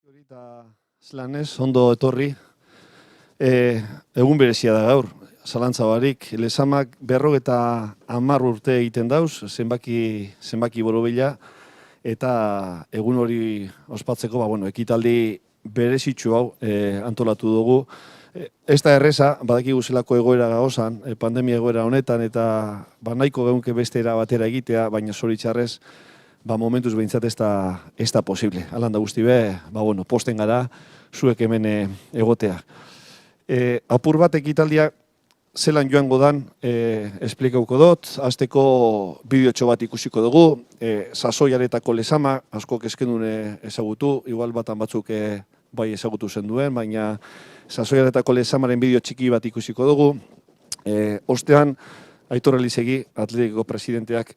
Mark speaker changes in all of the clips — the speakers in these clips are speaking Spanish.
Speaker 1: Eta zelanez, ondo etorri. Egun berezia da gaur, zalantza barik. Lezamak 50 urte egiten dauz, zenbaki borobila, eta egun hori ospatzeko, ekitaldi berezitsu hau antolatu dugu. Ez da erreza, badakigu zelako egoera gauzan, pandemia egoera honetan, eta nahiko geunke beste era batera egitea, baina zoritxarrez, momentuz behintzat ez da posible. Alan da guzti be, posten gara, zuek hemen egotea. Apur bat ekitaldia zelan joango dan, esplikauko dut, azteko bideotxo bat ikusiko dugu, sasoiaretako Lezama, asko keskenun ezagutu, igual batan batzuk bai ezagutu zen duen, baina sasoiaretako Lezamaren bideo txiki bat ikusiko dugu. Ostean, Aitor Elizegi, Atletikoko presidenteak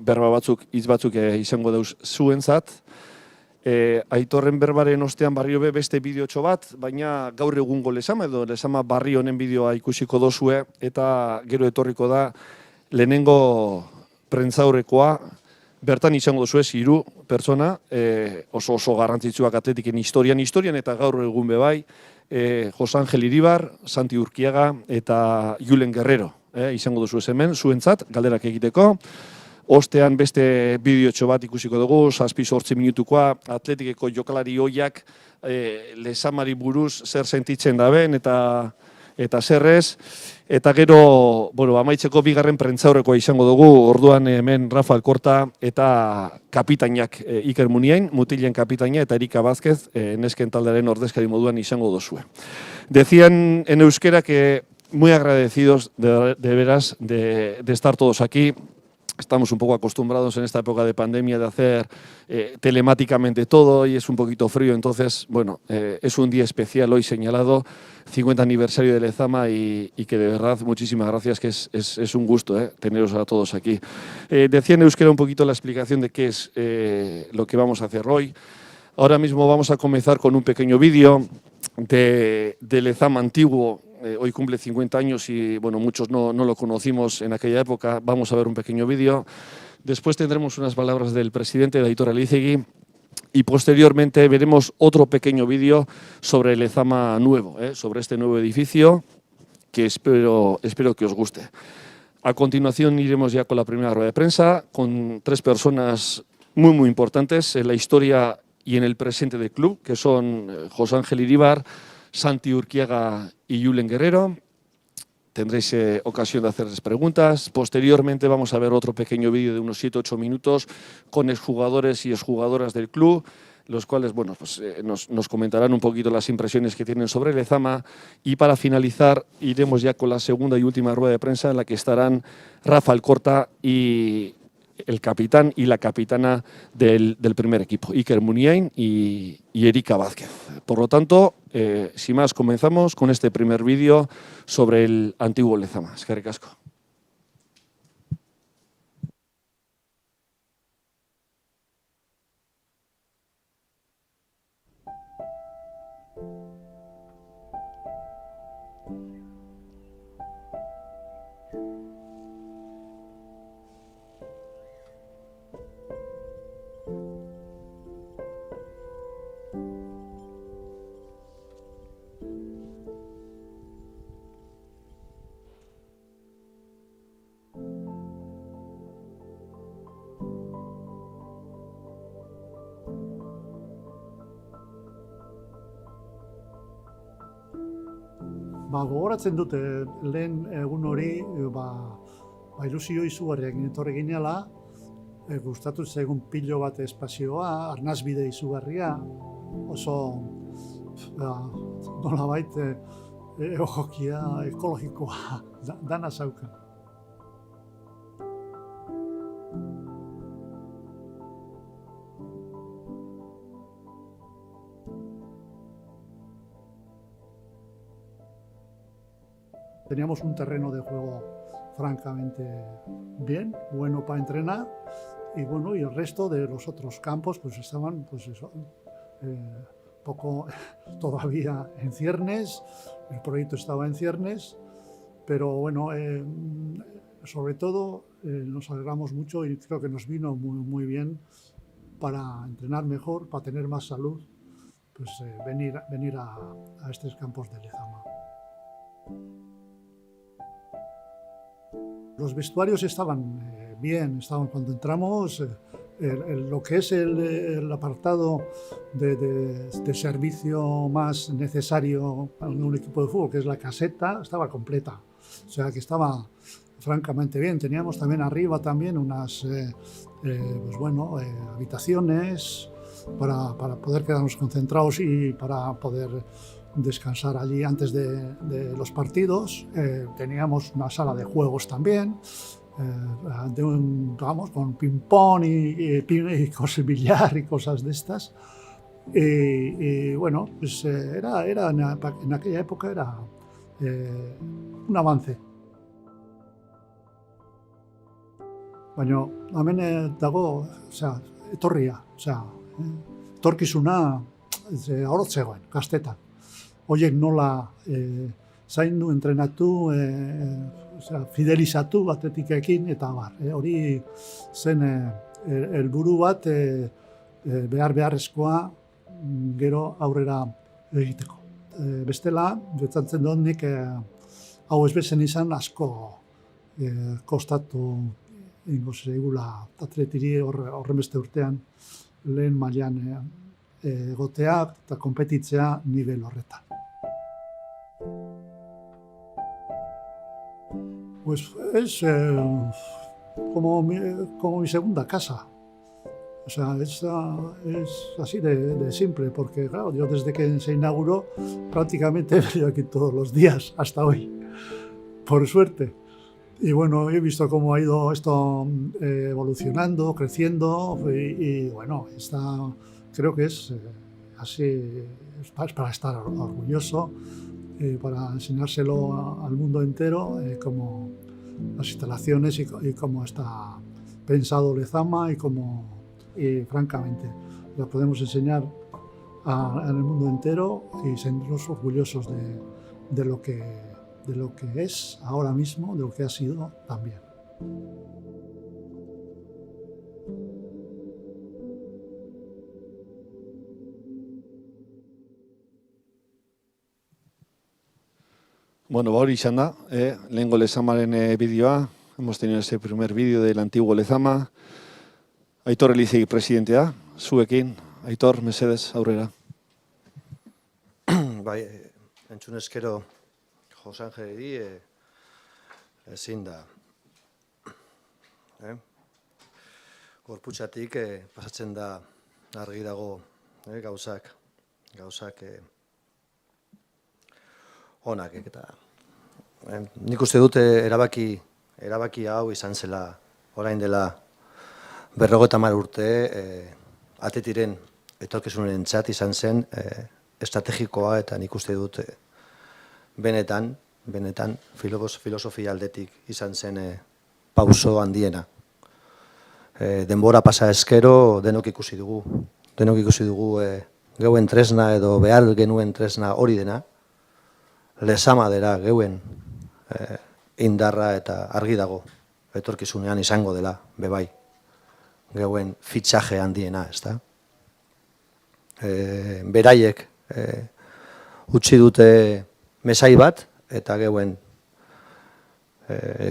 Speaker 1: berba batzuk, hitz batzuk izango dauz zuentzat. Aitorren berbaren ostean barrio be beste bideotxo bat, baina gaur egungo Lezama edo Lezama barri honen bideoa ikusiko dozue, eta gero etorriko da lehenengo prentzaurrekoa, bertan izango dozue 3 pertsona, oso garrantzitsuak atletiken historian eta gaur egun bebai, Jose Angel Iribar, Santi Urkiaga eta Julen Guerrero. Izango duzu hemen, zuentzat, galderak egiteko. Ostean beste bideotxo bat ikusiko dugu, 7-8 minutukoa, atletikeko jokalari hoiak Lezamari buruz zer sentitzen daben eta zerrez. Eta gero, amaitzeko bigarren prentzaurrekoa izango dugu, orduan hemen Rafa Alkorta eta kapitainak Iker Muniain, mutilen kapitaina eta Erika Vázquez, nesken taldearen ordezkari moduan izango dozue. Decían en euskera que muy agradecidos de veras de estar todos aquí. Estamos un poco acostumbrados en esta época de pandemia de hacer telemáticamente todo y es un poquito frío, entonces, es un día especial hoy señalado, 50 aniversario de Lezama y que de verdad muchísimas gracias, que es un gusto teneros a todos aquí. Decía en euskera un poquito la explicación de qué es lo que vamos a hacer hoy. Ahora mismo vamos a comenzar con un pequeño vídeo de Lezama antiguo. Hoy cumple 50 años y muchos no lo conocimos en aquella época. Vamos a ver un pequeño vídeo. Después tendremos unas palabras del presidente, de Aitor Elizegi, y posteriormente veremos otro pequeño vídeo sobre Lezama nuevo, sobre este nuevo edificio, que espero que os guste. A continuación iremos ya con la primera rueda de prensa, con 3 personas muy importantes en la historia y en el presente del club, que son José Ángel Iribar, Santi Urkiaga y Julen Guerrero. Tendréis ocasión de hacerles preguntas. Posteriormente vamos a ver otro pequeño vídeo de unos 7-8 minutos con exjugadores y exjugadoras del club, los cuales nos comentarán un poquito las impresiones que tienen sobre Lezama. Y para finalizar iremos ya con la segunda y última rueda de prensa en la que estarán Rafa Alcorta y el capitán y la capitana del primer equipo, Iker Muniain y Erika Vázquez. Por lo tanto, sin más, comenzamos con este primer vídeo sobre el antiguo Lezama. Eskerrik asko.
Speaker 2: Gogoratzen dute lehen egun hori, ilusio izugarriak etorri ginela, gustatu zaigun pilo bat espazioa, arnasbide izugarria, oso nolabait egokia ekologikoa dana zaukan. Teníamos un terreno de juego francamente bien, bueno para entrenar, y el resto de los otros campos estaban poco todavía en ciernes, el proyecto estaba en ciernes, pero sobre todo nos alegramos mucho y creo que nos vino muy bien para entrenar mejor, para tener más salud, venir a estos campos de Lezama. Los vestuarios estaban bien, cuando entramos, lo que es el apartado de servicio más necesario en un equipo de fútbol, que es la caseta, estaba completa. O sea que estaba francamente bien. Teníamos también arriba unas habitaciones para poder quedarnos concentrados y para poder descansar allí antes de los partidos. Teníamos una sala de juegos también, con ping-pong y billar y cosas de estas. Y bueno, pues en aquella época era un avance. Baina hemen dago, etorria, etorkizuna horot zegoen, gaztetan. Horiek nola zaindu, entrenatu, fidelizatu atletikekin eta bar. Hori zen helburu bat beharrezkoa gero aurrera egiteko. Bestela, betzatzen dut nik hau ez bezen izan asko kostatu ingo zegula atletiri horrenbeste urtean lehen mailan egotea eta konpetitzea nivel horretan. Pues es como mi segunda casa. O sea, es así de simple, porque claro, yo desde que se inauguró prácticamente he venido aquí todos los días hasta hoy, por suerte. Y bueno, he visto cómo ha ido esto evolucionando, creciendo y bueno, creo que es así, es para estar orgulloso, para enseñárselo al mundo entero, como las instalaciones y cómo está pensado Lezama y francamente la podemos enseñar al mundo entero y sentirnos orgullosos de lo que es ahora mismo, de lo que ha sido también.
Speaker 1: Bueno, hori izan da, lehengo Lezamaren bideoa, hemos tenido ese primer vídeo del antiguo Lezama. Aitor Elizegi presidentea, zuekin, Aitor, mesedez, aurrera.
Speaker 3: Bai, entzunezkero Jose Angeleri ezin da. Gorputzatik pasatzen da argi dago gauzak onak eta nik uste dute erabaki hau izan zela orain dela 50 urte atletiren etorkizunarentzat izan zen estrategikoa eta nik uste dut benetan filosofia aldetik izan zen pauso handiena. Denbora pasa eskero denok ikusi dugu geuen tresna edo behar genuen tresna hori dena, Lezama dela geuen indarra eta argi dago etorkizunean izango dela bebai. Geuen fitxaje handiena, ezta? Beraiek utzi dute mesai bat eta geuen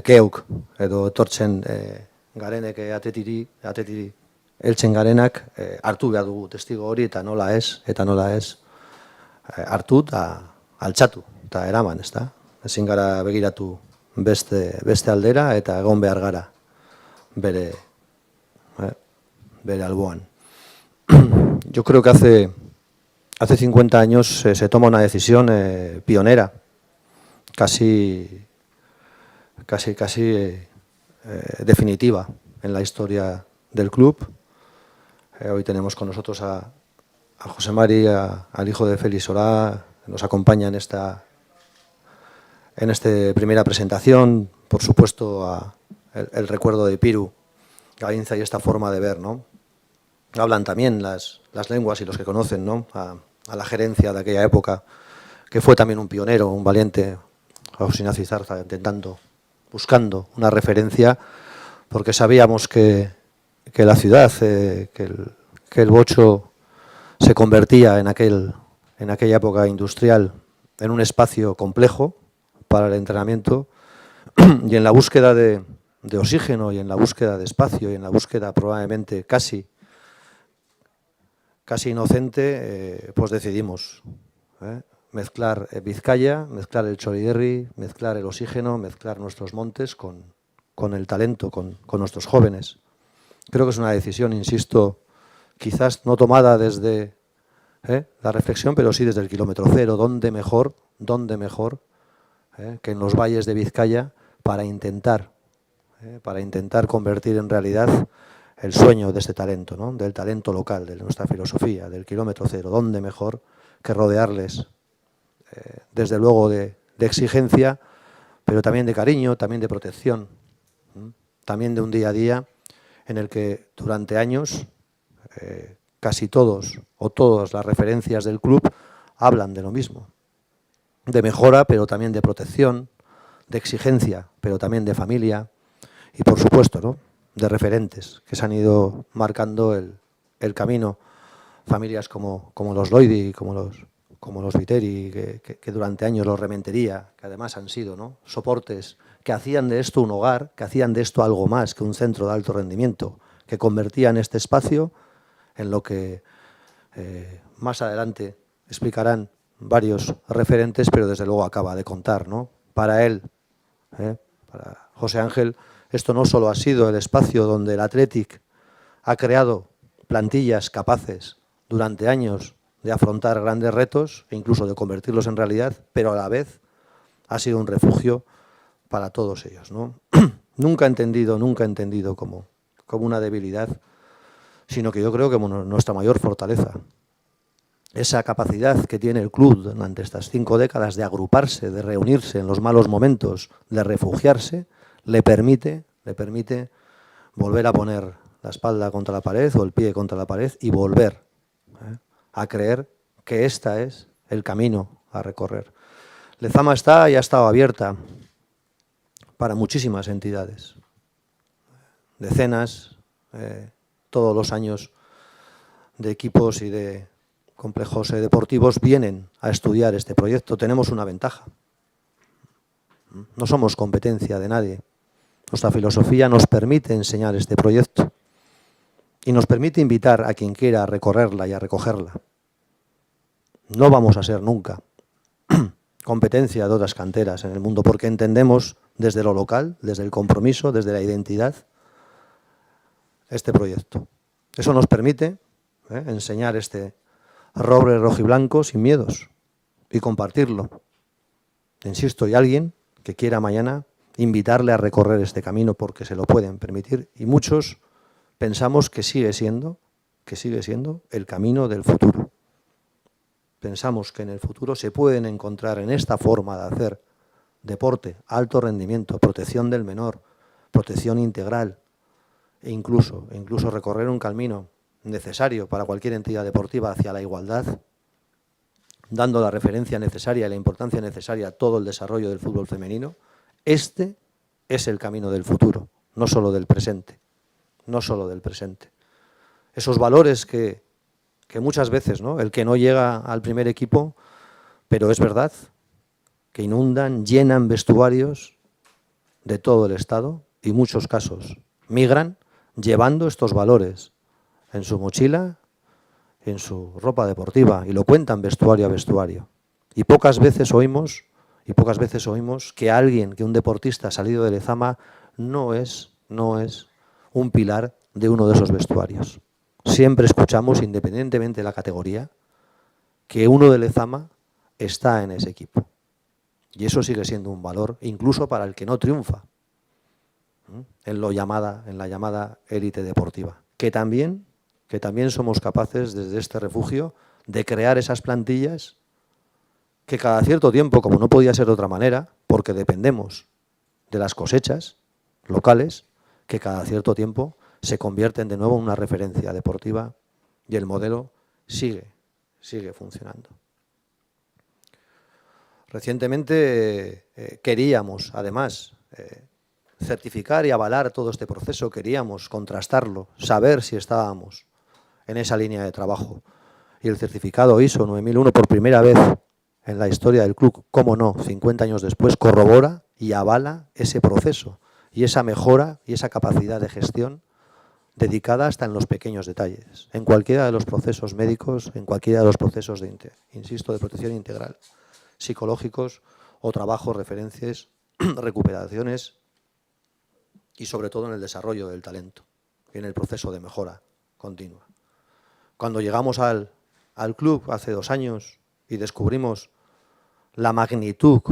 Speaker 3: geuk edo etortzen garenek atletiri heltzen garenak hartu behar dugu testigo hori eta nola ez hartu eta altxatu eta eraman, ezta? Ezin gara begiratu beste aldera eta egon behar gara bere alboan. Yo creo que hace 50 años se toma una decisión pionera, casi definitiva en la historia del club. Hoy tenemos con nosotros a José Mari, al hijo de Félix Solá, nos acompaña en esta primera presentación, por supuesto el recuerdo de Piru, Gainza y esta forma de ver, ¿no? Hablan también las lenguas y los que conocen, ¿no? A la gerencia de aquella época, que fue también un pionero, un valiente, José Ignacio Izarza, buscando una referencia, porque sabíamos que la ciudad, que el bocho se convertía en aquella época industrial en un espacio complejo para el entrenamiento y en la búsqueda de oxígeno y en la búsqueda de espacio y en la búsqueda probablemente casi inocente, pues decidimos mezclar Vizcaya, mezclar el Txorierri, mezclar el oxígeno, mezclar nuestros montes con el talento, con nuestros jóvenes. Creo que es una decisión, insisto, quizás no tomada desde la reflexión, pero sí desde el kilómetro cero. ¿Dónde mejor que en los valles de Vizcaya para intentar convertir en realidad el sueño de este talento, ¿no? Del talento local, de nuestra filosofía, del kilómetro cero? ¿Dónde mejor que rodearles, desde luego, de exigencia, pero también de cariño, también de protección, también de un día a día en el que durante años casi todos o todas las referencias del club hablan de lo mismo, de mejora, pero también de protección, de exigencia, pero también de familia y, por supuesto, ¿no?, de referentes que se han ido marcando el camino. Familias como los Loidi, como los Viteri, que durante años, los Rementería, que además han sido, ¿no?, soportes que hacían de esto un hogar, que hacían de esto algo más que un centro de alto rendimiento, que convertían este espacio en lo que más adelante explicarán varios referentes, pero desde luego acaba de contar, ¿no? Para él, para José Ángel, esto no solo ha sido el espacio donde el Athletic ha creado plantillas capaces durante años de afrontar grandes retos e incluso de convertirlos en realidad, pero a la vez ha sido un refugio para todos ellos, ¿no? Nunca he entendido como una debilidad, sino que yo creo que nuestra mayor fortaleza. Esa capacidad que tiene el club durante estas 5 décadas de agruparse, de reunirse en los malos momentos, de refugiarse, le permite volver a poner la espalda contra la pared o el pie contra la pared y volver a creer que este es el camino a recorrer. Lezama está y ha estado abierta para muchísimas entidades. Decenas, todos los años, de equipos y de complejos deportivos vienen a estudiar este proyecto. Tenemos una ventaja. No somos competencia de nadie. Nuestra filosofía nos permite enseñar este proyecto y nos permite invitar a quien quiera a recorrerla y a recogerla. No vamos a ser nunca competencia de otras canteras en el mundo porque entendemos desde lo local, desde el compromiso, desde la identidad, este proyecto. Eso nos permite enseñar este roble rojiblanco sin miedos y compartirlo. Insisto, y alguien que quiera mañana invitarle a recorrer este camino porque se lo pueden permitir y muchos pensamos que sigue siendo el camino del futuro. Pensamos que en el futuro se pueden encontrar en esta forma de hacer deporte, alto rendimiento, protección del menor, protección integral e incluso recorrer un camino necesario para cualquier entidad deportiva hacia la igualdad, dando la referencia necesaria y la importancia necesaria a todo el desarrollo del fútbol femenino. Este es el camino del futuro, no solo del presente. Esos valores que muchas veces, ¿no?, el que no llega al primer equipo, pero es verdad, que inundan, llenan vestuarios de todo el Estado y muchos casos migran llevando estos valores en su mochila, en su ropa deportiva y lo cuentan vestuario a vestuario. Y pocas veces oímos que un deportista salido de Lezama no es un pilar de uno de esos vestuarios. Siempre escuchamos, independientemente de la categoría, que uno de Lezama está en ese equipo. Y eso sigue siendo un valor, incluso para el que no triunfa en la llamada élite deportiva. Que también somos capaces, desde este refugio, de crear esas plantillas que cada cierto tiempo, como no podía ser de otra manera, porque dependemos de las cosechas locales, que cada cierto tiempo se convierten de nuevo en una referencia deportiva y el modelo sigue funcionando. Recientemente queríamos, además, certificar y avalar todo este proceso, queríamos contrastarlo, saber si estábamos en esa línea de trabajo. y el certificado ISO 9001 por primera vez en la historia del club, cómo no, 50 años después, corrobora y avala ese proceso y esa mejora y esa capacidad de gestión dedicada hasta en los pequeños detalles, en cualquiera de los procesos médicos, en cualquiera de los procesos insisto, de protección integral, psicológicos o trabajos, referencias, recuperaciones y sobre todo en el desarrollo del talento y en el proceso de mejora continua. Cuando llegamos al club hace 2 años y descubrimos la magnitud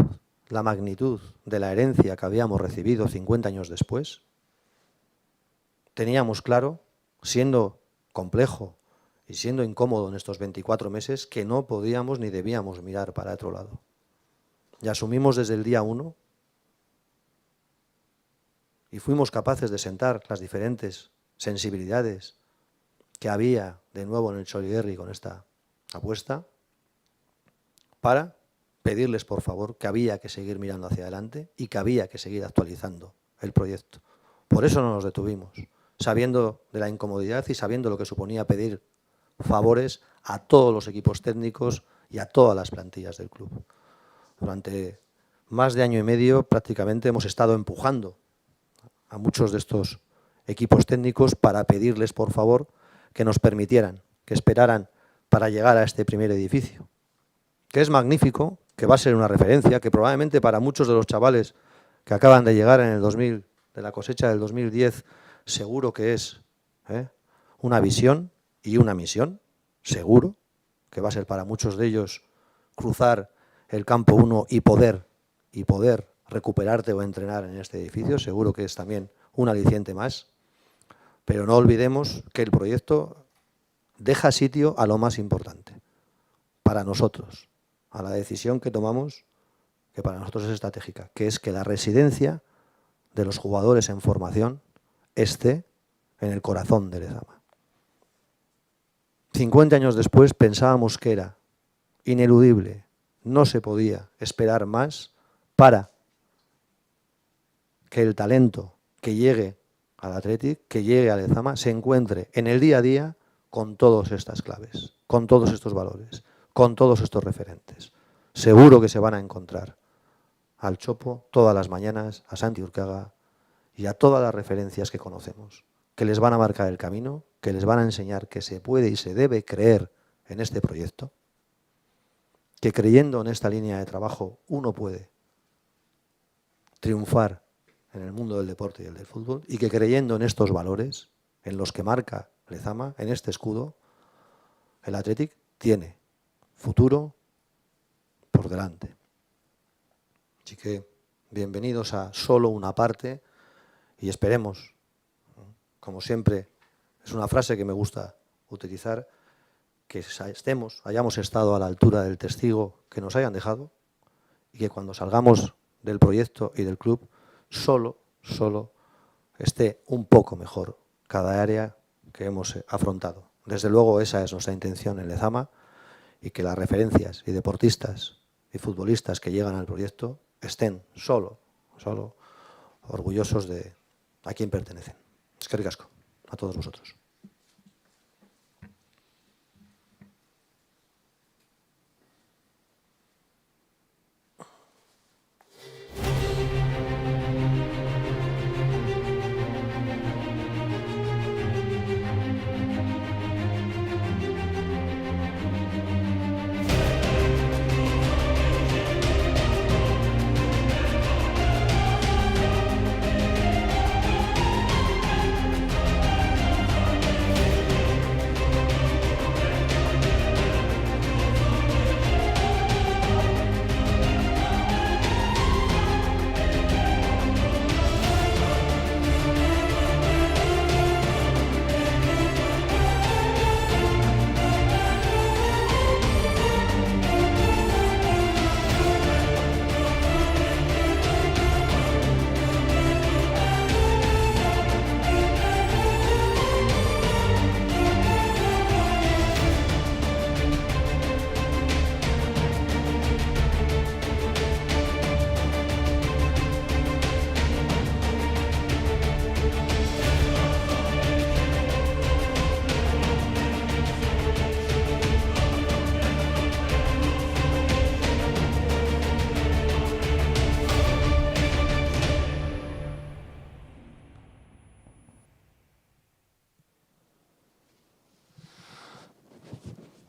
Speaker 3: de la herencia que habíamos recibido 50 años después, teníamos claro, siendo complejo y siendo incómodo en estos 24 meses, que no podíamos ni debíamos mirar para otro lado. Y asumimos desde el día 1 y fuimos capaces de sentar las diferentes sensibilidades que había de nuevo en el Txorierri con esta apuesta, para pedirles por favor que había que seguir mirando hacia adelante y que había que seguir actualizando el proyecto. Por eso no nos detuvimos, sabiendo de la incomodidad y sabiendo lo que suponía pedir favores a todos los equipos técnicos y a todas las plantillas del club. Durante más de 1 año y medio prácticamente hemos estado empujando a muchos de estos equipos técnicos para pedirles por favor que nos permitieran, que esperaran para llegar a este primer edificio, que es magnífico, que va a ser una referencia, que probablemente para muchos de los chavales que acaban de llegar en el 2000, de la cosecha del 2010, seguro que es una visión y una misión, seguro que va a ser para muchos de ellos cruzar el campo 1 y poder recuperarte o entrenar en este edificio, seguro que es también un aliciente más, pero no olvidemos que el proyecto deja sitio a lo más importante, para nosotros, a la decisión que tomamos, que para nosotros es estratégica, que es que la residencia de los jugadores en formación esté en el corazón de Lezama. 50 años después pensábamos que era ineludible, no se podía esperar más para que el talento que llegue al Athletic, que llegue a Lezama, se encuentre en el día a día con todas estas claves, con todos estos valores, con todos estos referentes. Seguro que se van a encontrar al Chopo todas las mañanas, a Santi Urcaga y a todas las referencias que conocemos, que les van a marcar el camino, que les van a enseñar que se puede y se debe creer en este proyecto, que creyendo en esta línea de trabajo uno puede triunfar en el mundo del deporte y el del fútbol, y que creyendo en estos valores, en los que marca Lezama, en este escudo, el Athletic tiene futuro por delante. Así que bienvenidos a solo una parte y esperemos, como siempre, es una frase que me gusta utilizar, que hayamos estado a la altura del testigo que nos hayan dejado y que cuando salgamos del proyecto y del club solo esté un poco mejor cada área que hemos afrontado. Desde luego esa es nuestra intención en Lezama, y que las referencias y deportistas y futbolistas que llegan al proyecto estén solo orgullosos de a quién pertenecen. Eskerrik asko a todos vosotros.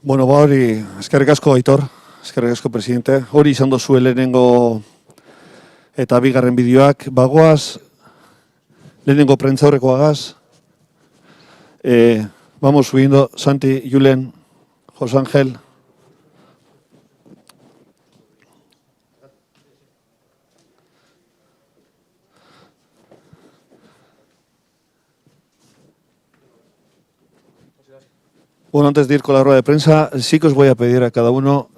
Speaker 1: Bueno, ba hori, eskerrik asko Aitor, eskerrik asko presidente. Hori izan dozu lehenengo eta bigarren bideoak. Bagoaz, lehenengo prentzaurrekoagaz. Vamos subiendo, Santi, Julen, José Ángel. Bueno, antes de ir con la rueda de prensa, sí que os voy a pedir a cada uno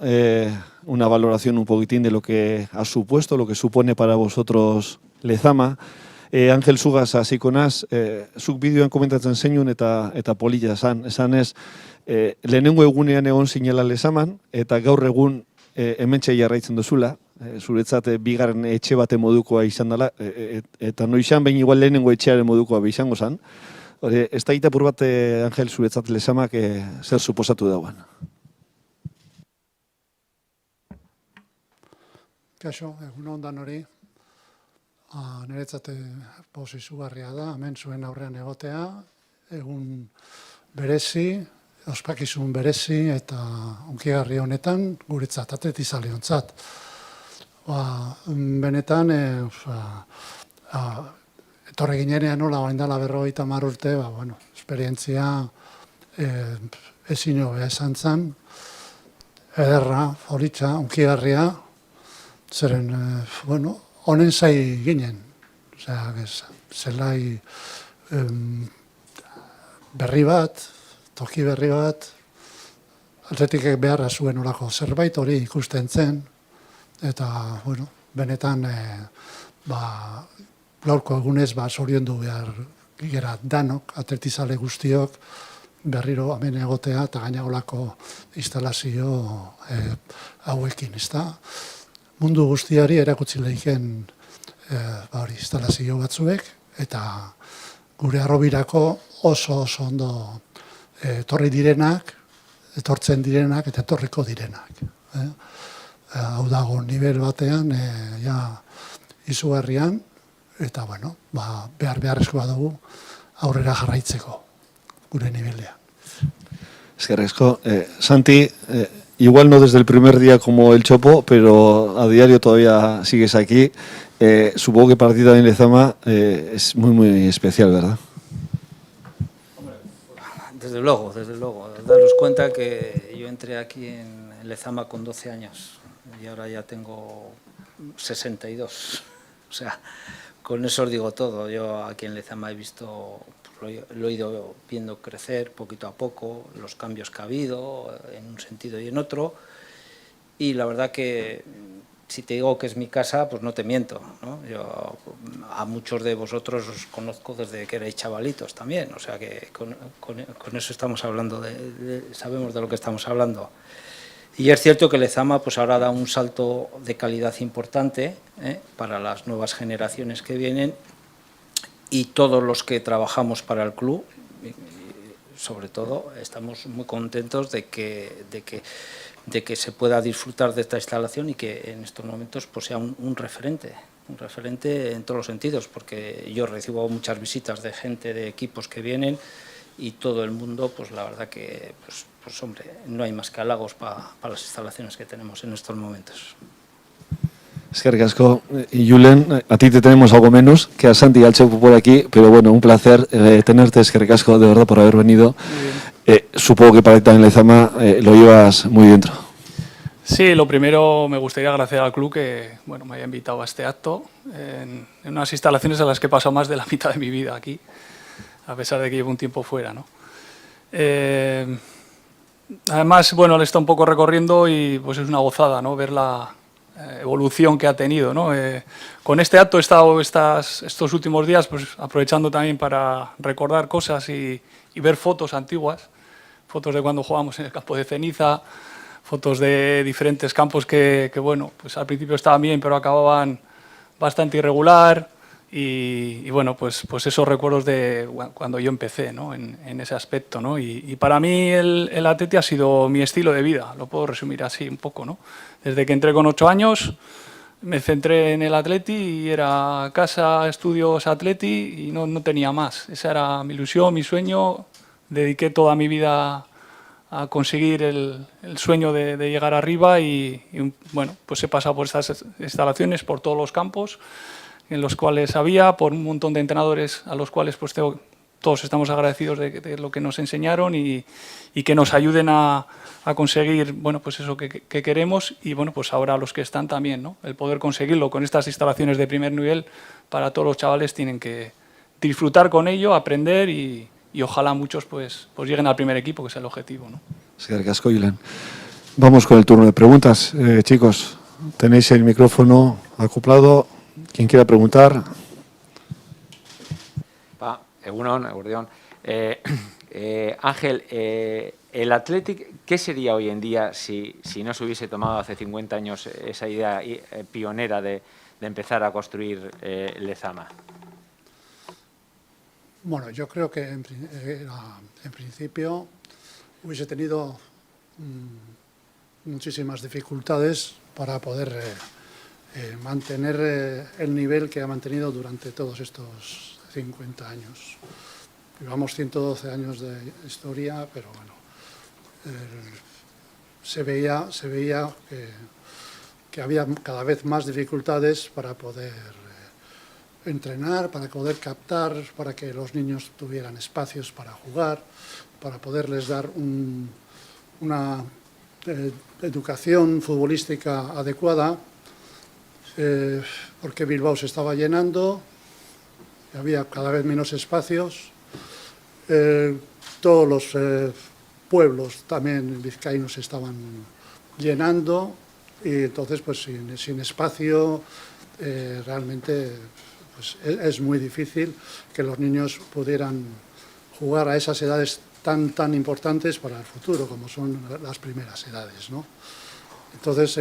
Speaker 1: una valoración un poquitín de lo que ha supuesto, lo que supone para vosotros Lezama. Ángel Sugas hasiko naz, zuk bideoan komentatzen zenuen eta polilla esan ez, lehenengo egunean egon zinela Lezaman, eta gaur egun hementxe jarraitzen duzula, zuretzat bigarren etxe bate modukoa izan dela, eta noizan behin igual lehenengo etxearen modukoa izango zen. Ez da itapur bat, Ángel, zuretzat Lezamak zer suposatu dauan?
Speaker 2: Kaixo, egun ondan hori. Niretzat poz izugarria da, hemen zuen aurrean egotea, egun berezi, ospakizun berezi eta onkigarri honetan guretzat, atletizaleontzat. Benetan, etorri ginenean nola oaindala 50 urte, esperientzia ezin hobea esan zen, ederra, horitza, onkigarria, zeren, honen zai ginen, zelai berri bat, toki berri bat, atletikek beharra zuen olako zerbait hori ikusten zen, eta, benetan, gaurko egunez zoriondu behar gera danok, atletizale guztiok, berriro hemen egotea eta gaina olako instalazio hauekin, ezta? Mundu guztiari erakutsi lehiken instalazio batzuek, eta gure arrobirako oso ondo etorri direnak, etortzen direnak eta etorriko direnak. Hau dago nivel batean, izugarrian, eta beharrezkoa dugu aurrera jarraitzeko gure nivelean.
Speaker 1: Eskerrik asko. Santi, igual no desde el primer día como el Chopo, pero a diario todavía sigues aquí. Supongo que para ti también Lezama es muy, muy especial, ¿verdad?
Speaker 4: Desde luego. Daros cuenta que yo entré aquí en Lezama con 12 años y ahora ya tengo 62. O sea, con eso os digo todo. Yo aquí en Lezama he visto, lo he ido viendo crecer poquito a poco, los cambios que ha habido en un sentido y en otro, y la verdad que si te digo que es mi casa, pues no te miento, ¿no? Yo a muchos de vosotros os conozco desde que erais chavalitos también, o sea que con eso estamos hablando, sabemos de lo que estamos hablando. Y es cierto que Lezama pues ahora da un salto de calidad importante para las nuevas generaciones que vienen, y todos los que trabajamos para el club, sobre todo, estamos muy contentos de que se pueda disfrutar de esta instalación y que en estos momentos pues sea un referente en todos los sentidos, porque yo recibo muchas visitas de gente, de equipos que vienen, y todo el mundo, pues la verdad que, pues hombre, no hay más que halagos para las instalaciones que tenemos en estos momentos.
Speaker 1: Eskerrik asko. Y Julen, a ti te tenemos algo menos que a Santi y al Chopo por aquí, pero bueno, un placer tenerte. Eskerrik asko, de verdad, por haber venido. Supongo que para ti también Lezama lo llevas muy dentro.
Speaker 5: Sí, lo primero me gustaría agradecer al club que me haya invitado a este acto en unas instalaciones en las que he pasado más de la mitad de mi vida aquí, a pesar de que llevo un tiempo fuera, ¿no? Además, le he estado un poco recorriendo y pues es una gozada, ¿no? Ver la evolución que ha tenido, ¿no? Con este acto he estado estos últimos días pues aprovechando también para recordar cosas y ver fotos antiguas, fotos de cuando jugábamos en el campo de ceniza, fotos de diferentes campos que pues al principio estaban bien, pero acababan bastante irregular, y pues esos recuerdos de cuando yo empecé, ¿no? en ese aspecto, ¿no? Y para mí el atleti ha sido mi estilo de vida, lo puedo resumir así un poco, ¿no? Desde que entré con 8 años me centré en el atleti y era casa, estudios, atleti, y no tenía más. Esa era mi ilusión, mi sueño. Dediqué toda mi vida a conseguir el sueño de llegar arriba bueno, pues he pasado por estas instalaciones, por todos los campos en los cuales había, por un montón de entrenadores a los cuales pues todos estamos agradecidos de lo que nos enseñaron y que nos ayuden a conseguir, bueno, pues eso que queremos y, bueno, pues ahora los que están también, ¿no? El poder conseguirlo con estas instalaciones de primer nivel, para todos los chavales tienen que disfrutar con ello, aprender y ojalá muchos pues lleguen al primer equipo, que es el objetivo, ¿no?
Speaker 1: Eskerrik asko, Julen. Vamos con el turno de preguntas. Chicos, tenéis el micrófono acoplado. Quien quiera preguntar.
Speaker 6: Egunon, Eguerdión. Ángel, el Athletic, ¿qué sería hoy en día si no se hubiese tomado hace 50 años esa idea pionera de empezar a construir Lezama?
Speaker 2: Bueno, yo creo que en principio hubiese tenido muchísimas dificultades para poder mantener el nivel que ha mantenido durante todos estos 50 años. Llevamos 112 años de historia, pero bueno, se veía que había cada vez más dificultades para poder entrenar, para poder captar, para que los niños tuvieran espacios para jugar, para poderles dar una educación futbolística adecuada, porque Bilbao se estaba llenando, había cada vez menos espacios, todos los pueblos también vizcaínos se estaban llenando y entonces pues sin espacio realmente pues, es muy difícil que los niños pudieran jugar a esas edades tan importantes para el futuro como son las primeras edades, ¿no? Entonces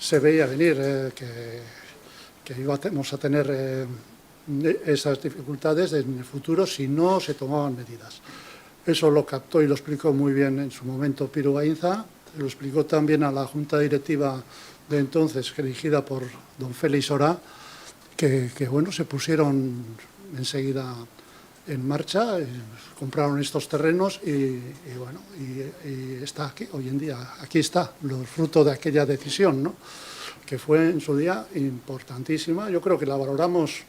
Speaker 2: se veía venir que íbamos a tener esas dificultades en el futuro si no se tomaban medidas. Eso lo captó y lo explicó muy bien en su momento Piru Gainza, lo explicó también a la junta directiva de entonces, dirigida por don Félix Orá, que bueno, se pusieron enseguida en marcha, compraron estos terrenos y bueno, y está aquí, hoy en día, aquí está, el fruto de aquella decisión, ¿no? Que fue en su día importantísima. Yo creo que la valoramos,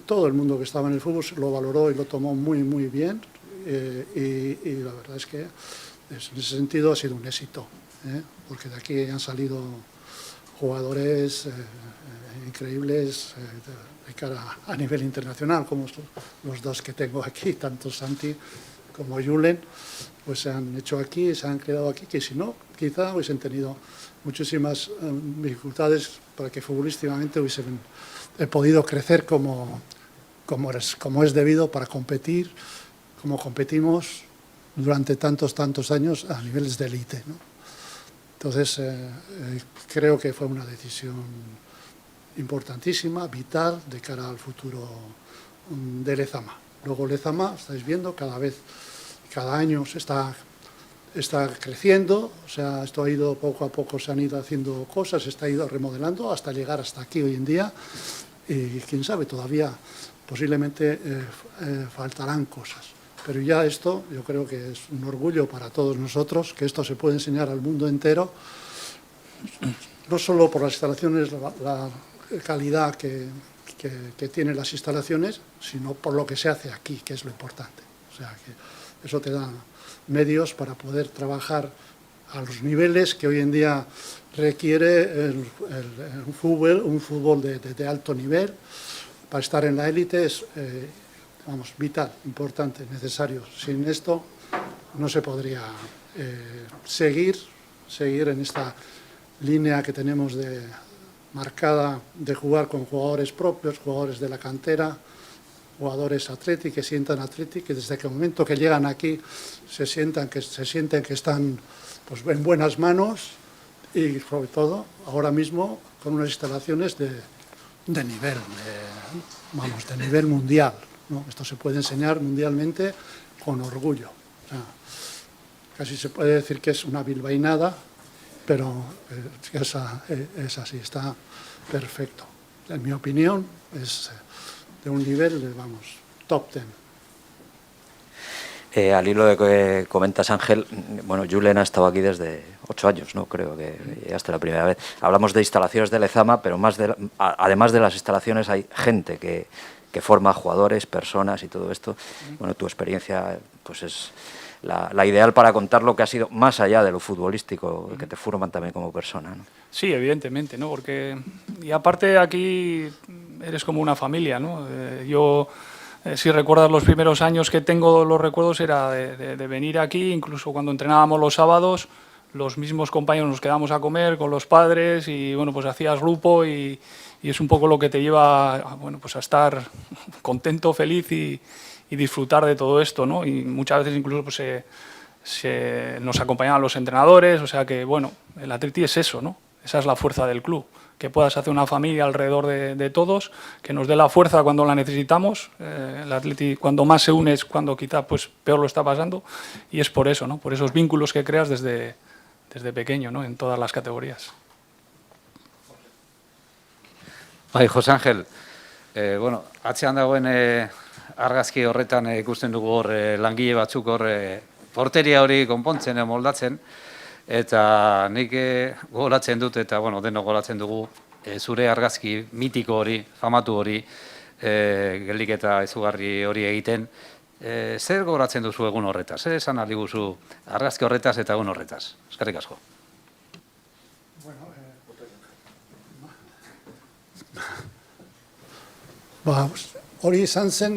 Speaker 2: todo el mundo que estaba en el fútbol lo valoró y lo tomó muy bien y la verdad es que en ese sentido ha sido un éxito, porque de aquí han salido jugadores increíbles de cara a nivel internacional, como los dos que tengo aquí, tanto Santi como Julen, pues se han hecho aquí, se han quedado aquí, que si no, quizá hubiesen tenido muchísimas dificultades para que futbolísticamente hubiesen podido crecer como es debido para competir, como competimos durante tantos años a niveles de élite, ¿no? Entonces, creo que fue una decisión importantísima, vital, de cara al futuro de Lezama. Luego Lezama, estáis viendo, cada año se está creciendo, o sea, esto ha ido poco a poco, se han ido haciendo cosas, se está ido remodelando hasta llegar hasta aquí hoy en día y quién sabe, todavía posiblemente faltarán cosas. Pero ya esto, yo creo que es un orgullo para todos nosotros, que esto se puede enseñar al mundo entero, no solo por las instalaciones, la calidad que tienen las instalaciones, sino por lo que se hace aquí, que es lo importante. O sea, que eso te da medios para poder trabajar a los niveles que hoy en día requiere un fútbol de alto nivel. Para estar en la élite es vital, importante, necesario. Sin esto no se podría seguir en esta línea que tenemos marcada de jugar con jugadores propios, jugadores de la cantera, jugadores Athletic, que sientan Athletic, que desde el momento que llegan aquí se sienten que están pues, en buenas manos y sobre todo ahora mismo con unas instalaciones de nivel, de nivel mundial, ¿no? Esto se puede enseñar mundialmente con orgullo. O sea, casi se puede decir que es una bilbainada, pero es así, está perfecto. En mi opinión, es de un nivel, top 10.
Speaker 7: Al hilo de que comentas, Ángel, bueno, Julen ha estado aquí desde 8 años, ¿no? Creo que llegaste la primera vez. Hablamos de instalaciones de Lezama, pero además de las instalaciones hay gente que forma jugadores, personas y todo esto. Bueno, tu experiencia pues es la ideal para contar lo que ha sido más allá de lo futbolístico, que te forman también como persona, ¿no?
Speaker 5: Sí, evidentemente, ¿no? Porque, y aparte aquí eres como una familia, ¿no? Yo, si recuerdas los primeros años que tengo, los recuerdos era de venir aquí, incluso cuando entrenábamos los sábados, los mismos compañeros nos quedamos a comer con los padres y, bueno, pues hacías grupo y es un poco lo que te lleva, bueno, pues a estar contento, feliz y disfrutar de todo esto, ¿no? Y muchas veces incluso pues nos acompañaban los entrenadores, o sea que, bueno, el Atleti es eso, ¿no? Esa es la fuerza del club, que puedas hacer una familia alrededor de todos, que nos dé la fuerza cuando la necesitamos. El Atleti cuando más se une es cuando quizá pues peor lo está pasando, y es por eso, ¿no? Por esos vínculos que creas desde pequeño, ¿no? En todas las categorías.
Speaker 8: Bai, Jose Ángel, bueno, atzean dagoen argazki horretan ikusten dugu hor langile batzuk hor porteria hori konpontzen, moldatzen, eta nik gogoratzen dut, eta bueno, denok gogoratzen dugu, zure argazki mitiko hori, famatu hori, geldiketa izugarri hori egiten, zer gogoratzen duzu egun horretaz? Zer esan aldi guzu argazki horretaz eta egun horretaz? Eskerrik asko.
Speaker 2: Hori izan zen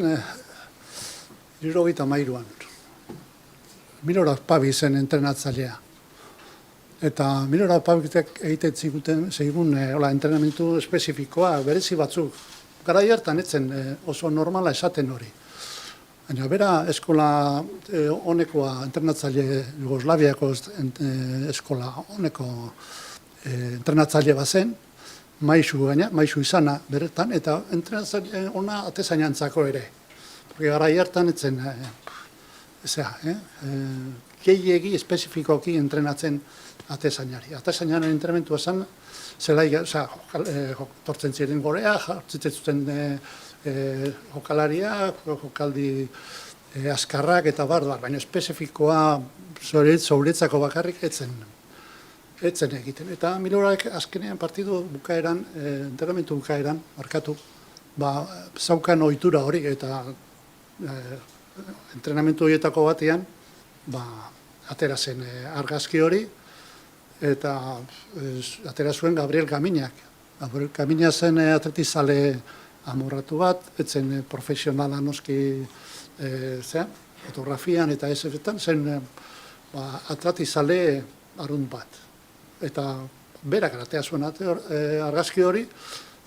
Speaker 2: 73an. Milor Azpabi zen entrenatzailea. Eta Milor Azpabitek egiten zigun entrenamentu espezifikoa, berezi batzuk. Garai hartan etzen oso normala esaten hori. Baina bera eskola honekoa, entrenatzaile Jugoslaviako eskola honeko entrenatzaile bazen, maisu izana beretan, eta entrenatzaile ona atezainantzako ere. Porque garai hartan etzen, gehiegi espezifikoki entrenatzen atezainari. Atezainaren entrenamentua zen, tortzen ziren gorea, jartzen zuten jokalaria, jokaldi askarrak eta barbar, baina espezifikoa zauretzako bakarrik etzen egiten. Eta Milorak azkenean partidu bukaeran, entrenamentu bukaeran, markatu, zaukan ohitura hori eta entrenamentu horietako batean, atera zen argazki hori, eta atera zuen Gabriel Gaminak. Gabriel Gamina zen atletizale amorratu bat, etzen profesionala noski fotografian eta SF-etan, zen atletizale arrunt bat. Eta berak aratea zuen argazki hori,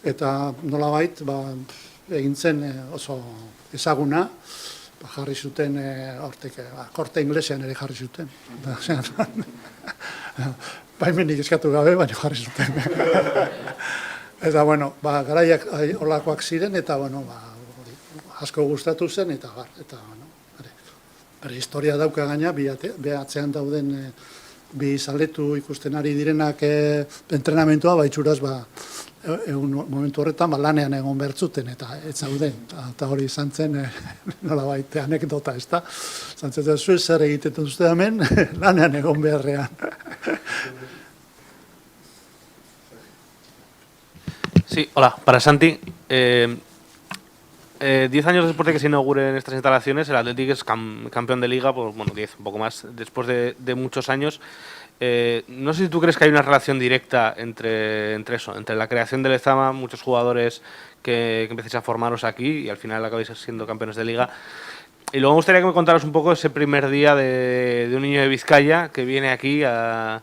Speaker 2: eta nolabait egin zen oso ezaguna, jarri zuten korte inglesean ere jarri zuten. Baimenik eskatu gabe, baina jarri zuten. Eta, bueno, garaiak olakoak ziren, eta, bueno, asko gustatu zen, eta, bere historia dauka gaina, behatzean dauden bi zaletu ikusten ari direnak entrenamentua, baitxuraz, momentu horretan lanean egon bertzuten, eta ez zauden. Eta hori izan zen, nola baite anekdota, ez da? Zantzen zuen zer egiten duzte hemen, lanean egon beharrean.
Speaker 9: Sí, hola, para Santi. 10 años después de que se inauguren estas instalaciones, el Athletic es campeón de Liga, pues bueno, 10, un poco más, después de muchos años. No sé si tú crees que hay una relación directa entre eso, entre la creación del Lezama, muchos jugadores que empecéis a formaros aquí y al final acabáis siendo campeones de Liga. Y luego me gustaría que me contaras un poco ese primer día de un niño de Vizcaya que viene aquí a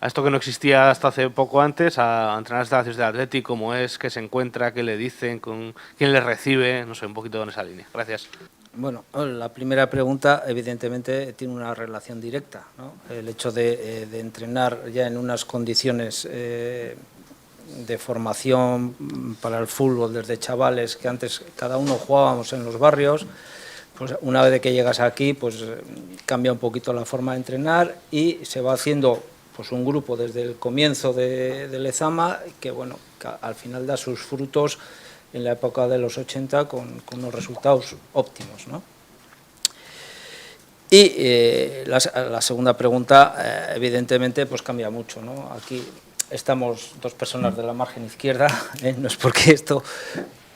Speaker 9: esto que no existía hasta hace poco antes, a entrenar las instalaciones del Athletic, cómo es, qué se encuentra, qué le dicen, quién le recibe, no sé, un poquito en esa línea. Gracias.
Speaker 4: Bueno, la primera pregunta evidentemente tiene una relación directa, ¿no? El hecho de entrenar ya en unas condiciones de formación para el fútbol desde chavales que antes cada uno jugábamos en los barrios, pues una vez que llegas aquí pues cambia un poquito la forma de entrenar y se va haciendo pues un grupo desde el comienzo de Lezama que, bueno, que al final da sus frutos en la época de los 80 con unos resultados óptimos, ¿no? Y la segunda pregunta, evidentemente, pues cambia mucho, ¿no? Aquí estamos dos personas de la margen izquierda, no es porque esto,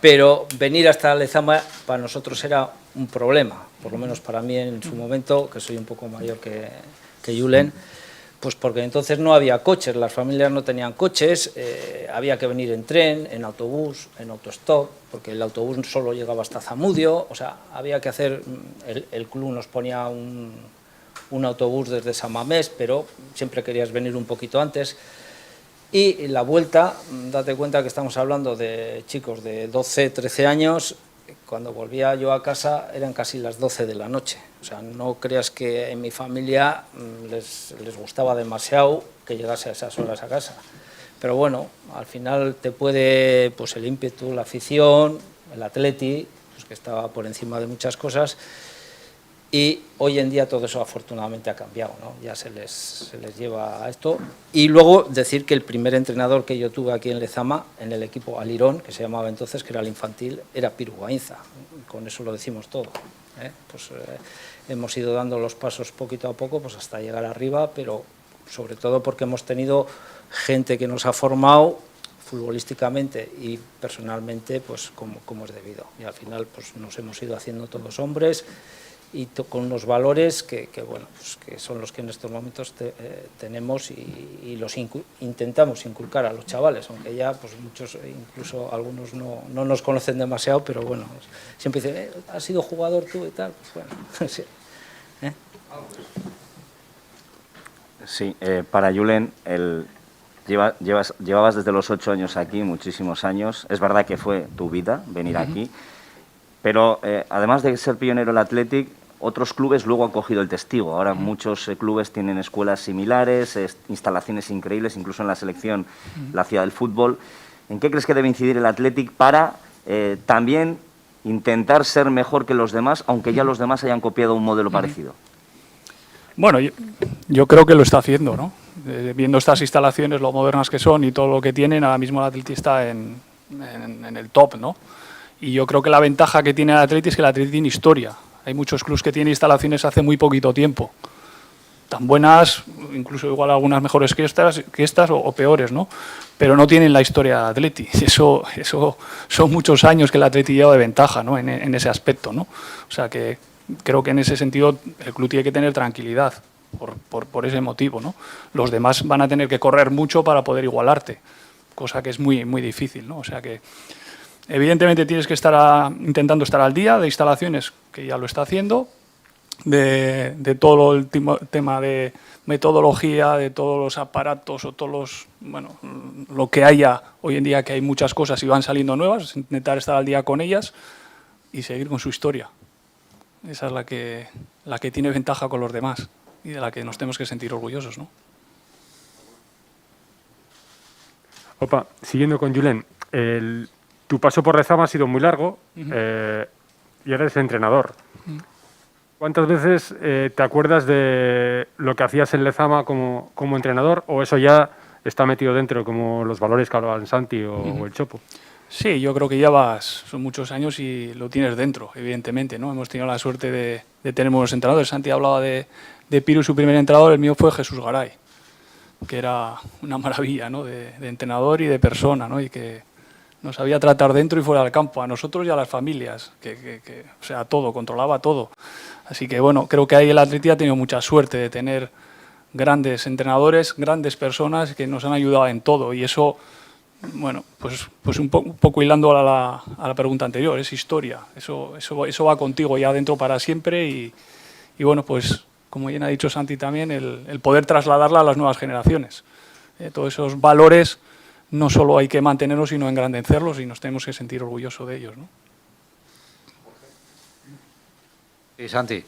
Speaker 4: pero venir hasta Lezama para nosotros era un problema, por lo menos para mí en su momento, que soy un poco mayor que Julen, pues porque entonces no había coches, las familias no tenían coches, había que venir en tren, en autobús, en autostop, porque el autobús solo llegaba hasta Zamudio, o sea, había que hacer, el club nos ponía un autobús desde San Mamés, pero siempre querías venir un poquito antes. Y la vuelta, date cuenta que estamos hablando de chicos de 12, 13 años, cuando volvía yo a casa eran casi las 12 de la noche. O sea, no creas que en mi familia les gustaba demasiado que llegase a esas horas a casa. Pero bueno, al final te puede, pues el ímpetu, la afición, el atleti, pues que estaba por encima de muchas cosas. Y hoy en día todo eso afortunadamente ha cambiado, ¿no? Ya se les lleva a esto. Y luego decir que el primer entrenador que yo tuve aquí en Lezama, en el equipo Alirón, que se llamaba entonces, que era el infantil, era Piru Gainza. Con eso lo decimos todo, ¿eh? Pues hemos ido dando los pasos poquito a poco pues hasta llegar arriba, pero sobre todo porque hemos tenido gente que nos ha formado futbolísticamente y personalmente pues como es debido. Y al final pues nos hemos ido haciendo todos hombres y con unos valores que bueno, pues que son los que en estos momentos tenemos y los intentamos inculcar a los chavales, aunque ya pues muchos, incluso algunos no nos conocen demasiado, pero bueno, siempre dicen, ¿has sido jugador tú y tal? Pues bueno, sí.
Speaker 10: Sí, para Julen, llevabas desde los 8 años aquí, muchísimos años, es verdad que fue tu vida venir aquí, pero además de ser pionero el Athletic, otros clubes luego han cogido el testigo. Ahora muchos clubes tienen escuelas similares, instalaciones increíbles, incluso en la selección, la ciudad del fútbol. ¿En qué crees que debe incidir el Athletic para también intentar ser mejor que los demás, aunque ya los demás hayan copiado un modelo parecido?
Speaker 5: Bueno, yo creo que lo está haciendo, ¿no? Viendo estas instalaciones, lo modernas que son y todo lo que tienen, ahora mismo el Athletic está en el top, ¿no? Y yo creo que la ventaja que tiene el Athletic es que el Athletic tiene historia. Hay muchos clubes que tienen instalaciones hace muy poquito tiempo, tan buenas, incluso igual algunas mejores que estas o peores, ¿no? Pero no tienen la historia del Athletic. Eso son muchos años que el Athletic lleva de ventaja, ¿no? En ese aspecto, ¿no? O sea que creo que en ese sentido el club tiene que tener tranquilidad por ese motivo, ¿no? Los demás van a tener que correr mucho para poder igualarte, cosa que es muy, muy difícil, ¿no? O sea que evidentemente tienes que estar intentando estar al día de instalaciones, que ya lo está haciendo, de todo el tema de metodología, de todos los aparatos o todos los, bueno, lo que haya hoy en día, que hay muchas cosas y van saliendo nuevas, intentar estar al día con ellas y seguir con su historia. Esa es la que tiene ventaja con los demás y de la que nos tenemos que sentir orgullosos, ¿no?
Speaker 11: Opa, siguiendo con Julen, tu paso por Lezama ha sido muy largo y eres entrenador. ¿Cuántas veces te acuerdas de lo que hacías en Lezama como entrenador o eso ya está metido dentro, como los valores que hablaban Santi o el Chopo?
Speaker 5: Sí, yo creo que son muchos años y lo tienes dentro, evidentemente, ¿no? Hemos tenido la suerte de tener buenos entrenadores. Santi hablaba de Piru, su primer entrenador, el mío fue Jesús Garay, que era una maravilla, ¿no? De entrenador y de persona, ¿no? Y que nos sabía tratar dentro y fuera del campo, a nosotros y a las familias, o sea, todo, controlaba todo. Así que, bueno, creo que ahí el Athletic ha tenido mucha suerte de tener grandes entrenadores, grandes personas que nos han ayudado en todo. Y eso, bueno, pues un poco hilando a la pregunta anterior, es historia. Eso va contigo ya dentro para siempre y bueno, pues como bien ha dicho Santi también, el poder trasladarla a las nuevas generaciones. Todos esos valores no solo hay que mantenerlos, sino engrandecerlos y nos tenemos que sentir orgullosos de ellos, ¿no?
Speaker 8: Y Santi,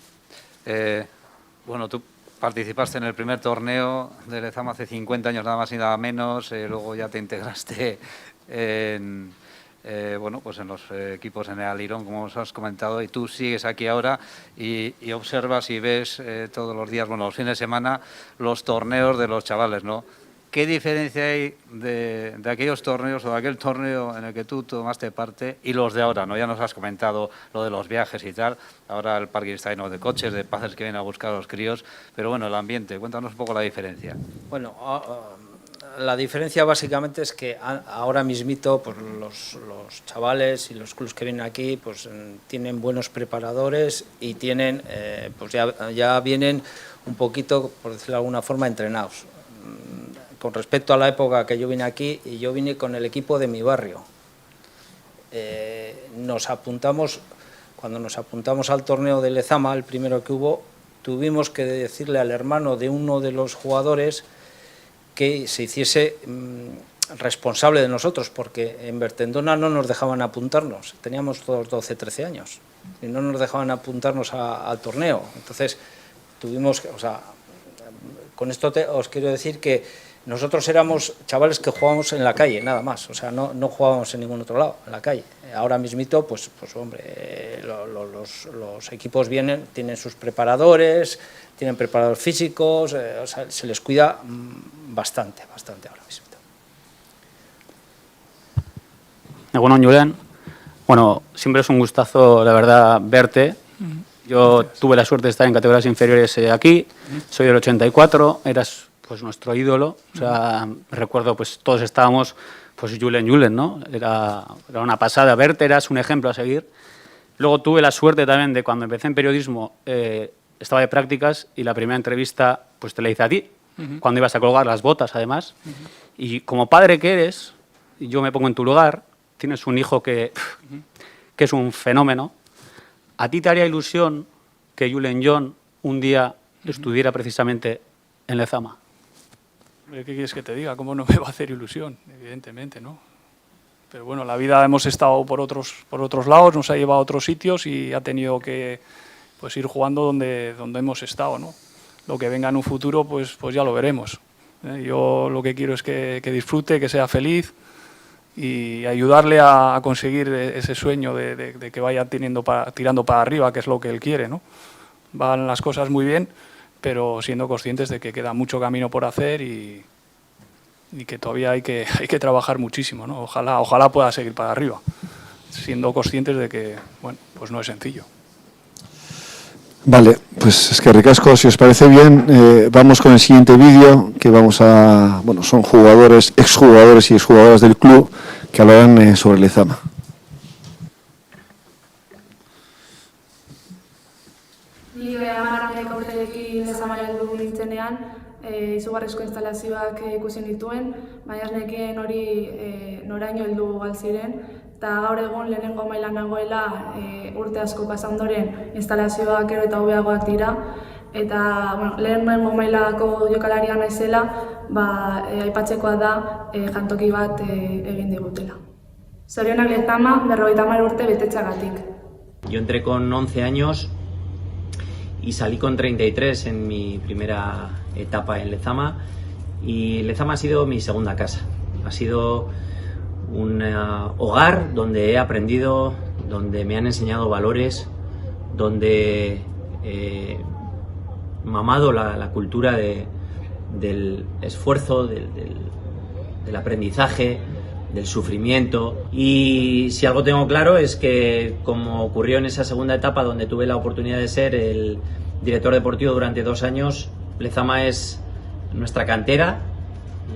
Speaker 8: bueno, tú participaste en el primer torneo de Lezama hace 50 años, nada más y nada menos, luego ya te integraste en, bueno, pues en los equipos en el Alirón, como os has comentado, y tú sigues aquí ahora y observas y ves todos los días, bueno, los fines de semana, los torneos de los chavales, ¿no? ¿qué diferencia hay de aquellos torneos o de aquel torneo en el que tú tomaste parte y los de ahora, ¿no? Ya nos has comentado lo de los viajes y tal, ahora el parking está lleno de coches, de padres que vienen a buscar a los críos, pero bueno, el ambiente, cuéntanos un poco la diferencia.
Speaker 4: Bueno, la diferencia básicamente es que ahora mismito pues, los chavales y los clubs que vienen aquí pues, tienen buenos preparadores y tienen, pues ya vienen un poquito, por decirlo de alguna forma, entrenados. Con respecto a la época que yo vine aquí, y yo vine con el equipo de mi barrio. Cuando nos apuntamos al torneo de Lezama, el primero que hubo, tuvimos que decirle al hermano de uno de los jugadores que se hiciese responsable de nosotros, porque en Bertendona no nos dejaban apuntarnos, teníamos todos 12, 13 años, y no nos dejaban apuntarnos al torneo. Entonces, tuvimos que, o sea, con esto os quiero decir que nosotros éramos chavales que jugábamos en la calle, nada más, o sea, no jugábamos en ningún otro lado, en la calle. Ahora mismito, pues hombre, los equipos vienen, tienen sus preparadores, tienen preparadores físicos, o sea, se les cuida bastante ahora mismito.
Speaker 12: Bueno, Julen, bueno, siempre es un gustazo, la verdad, verte. Yo tuve la suerte de estar en categorías inferiores aquí, soy del 84, eras pues nuestro ídolo, o sea, recuerdo pues todos estábamos, pues Julen, ¿no? Era una pasada verte, eras un ejemplo a seguir. Luego tuve la suerte también de cuando empecé en periodismo, estaba de prácticas y la primera entrevista pues te la hice a ti, cuando ibas a colgar las botas además, y como padre que eres, yo me pongo en tu lugar, tienes un hijo que es un fenómeno. ¿A ti te haría ilusión que Julen John un día estuviera precisamente en Lezama?
Speaker 5: ¿Qué quieres que te diga? ¿Cómo no me va a hacer ilusión? Evidentemente, ¿no? Pero bueno, la vida hemos estado por otros lados, nos ha llevado a otros sitios y ha tenido que pues, ir jugando donde hemos estado, ¿no? Lo que venga en un futuro, pues ya lo veremos. Yo lo que quiero es que disfrute, que sea feliz y ayudarle a conseguir ese sueño de que vaya tirando para arriba, que es lo que él quiere, ¿no? Van las cosas muy bien, pero siendo conscientes de que queda mucho camino por hacer y que todavía hay que trabajar muchísimo, ¿no? Ojalá pueda seguir para arriba, siendo conscientes de que, bueno, pues no es sencillo.
Speaker 1: Vale, pues es que ricasco, si os parece bien, vamos con el siguiente vídeo, que son jugadores, exjugadores y exjugadoras del club que hablarán sobre Lezama.
Speaker 13: Ni hamarreko urterekin Lezamara heldu nintzenean, izugarrizko instalazioak ikusi nituen, baina ez nekien hori noraino heldu galtziren, eta gaur egun lehenengo mailan nagoela urte asko pasa ondoren instalazioak gero eta hobeagoak dira, eta lehenengo mailako jokalaria naizela, aipatzekoa da jantoki bat egin digutela. Zorionak Lezama 50 urte betetzeagatik.
Speaker 14: Yo entré con 11 años y salí con 33 en mi primera etapa en Lezama, y Lezama ha sido mi segunda casa. Ha sido un hogar donde he aprendido, donde me han enseñado valores, donde he mamado la cultura del esfuerzo, del aprendizaje, del sufrimiento. Y si algo tengo claro es que, como ocurrió en esa segunda etapa donde tuve la oportunidad de ser el director deportivo durante 2 años, Lezama es nuestra cantera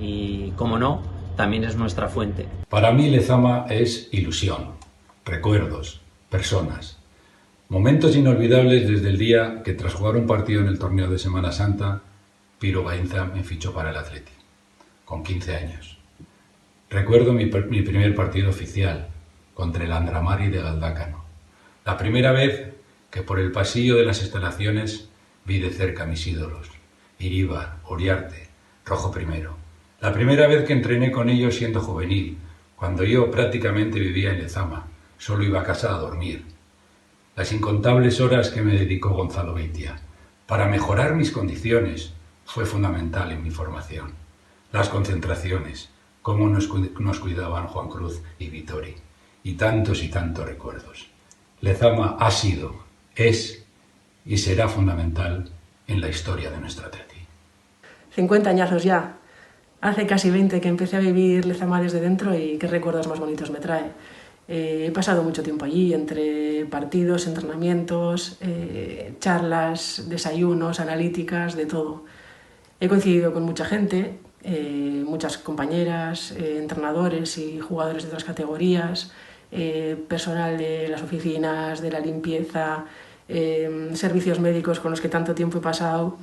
Speaker 14: y, como no, también es nuestra fuente.
Speaker 15: Para mí Lezama es ilusión, recuerdos, personas, momentos inolvidables desde el día que, tras jugar un partido en el torneo de Semana Santa, Piru Gainza me fichó para el Athletic, con 15 años. Recuerdo mi primer partido oficial contra el Andramari de Galdácano. La primera vez que por el pasillo de las instalaciones vi de cerca a mis ídolos, Iríbar, Uriarte, Rojo Primero. La primera vez que entrené con ellos siendo juvenil, cuando yo prácticamente vivía en Lezama, solo iba a casa a dormir. Las incontables horas que me dedicó Gonzalo Beitia para mejorar mis condiciones fue fundamental en mi formación. Las concentraciones, cómo nos cuidaban Juan Cruz y Vittori, y tantos recuerdos. Lezama ha sido, es y será fundamental en la historia de nuestra Atleti.
Speaker 16: 50 añazos ya. hace casi 20 que empecé a vivir Lezama desde dentro y qué recuerdos más bonitos me trae. He pasado mucho tiempo allí, entre partidos, entrenamientos, charlas, desayunos, analíticas, de todo. He coincidido con mucha gente, muchas compañeras, entrenadores y jugadores de otras categorías, personal de las oficinas, de la limpieza, servicios médicos con los que tanto tiempo he pasado,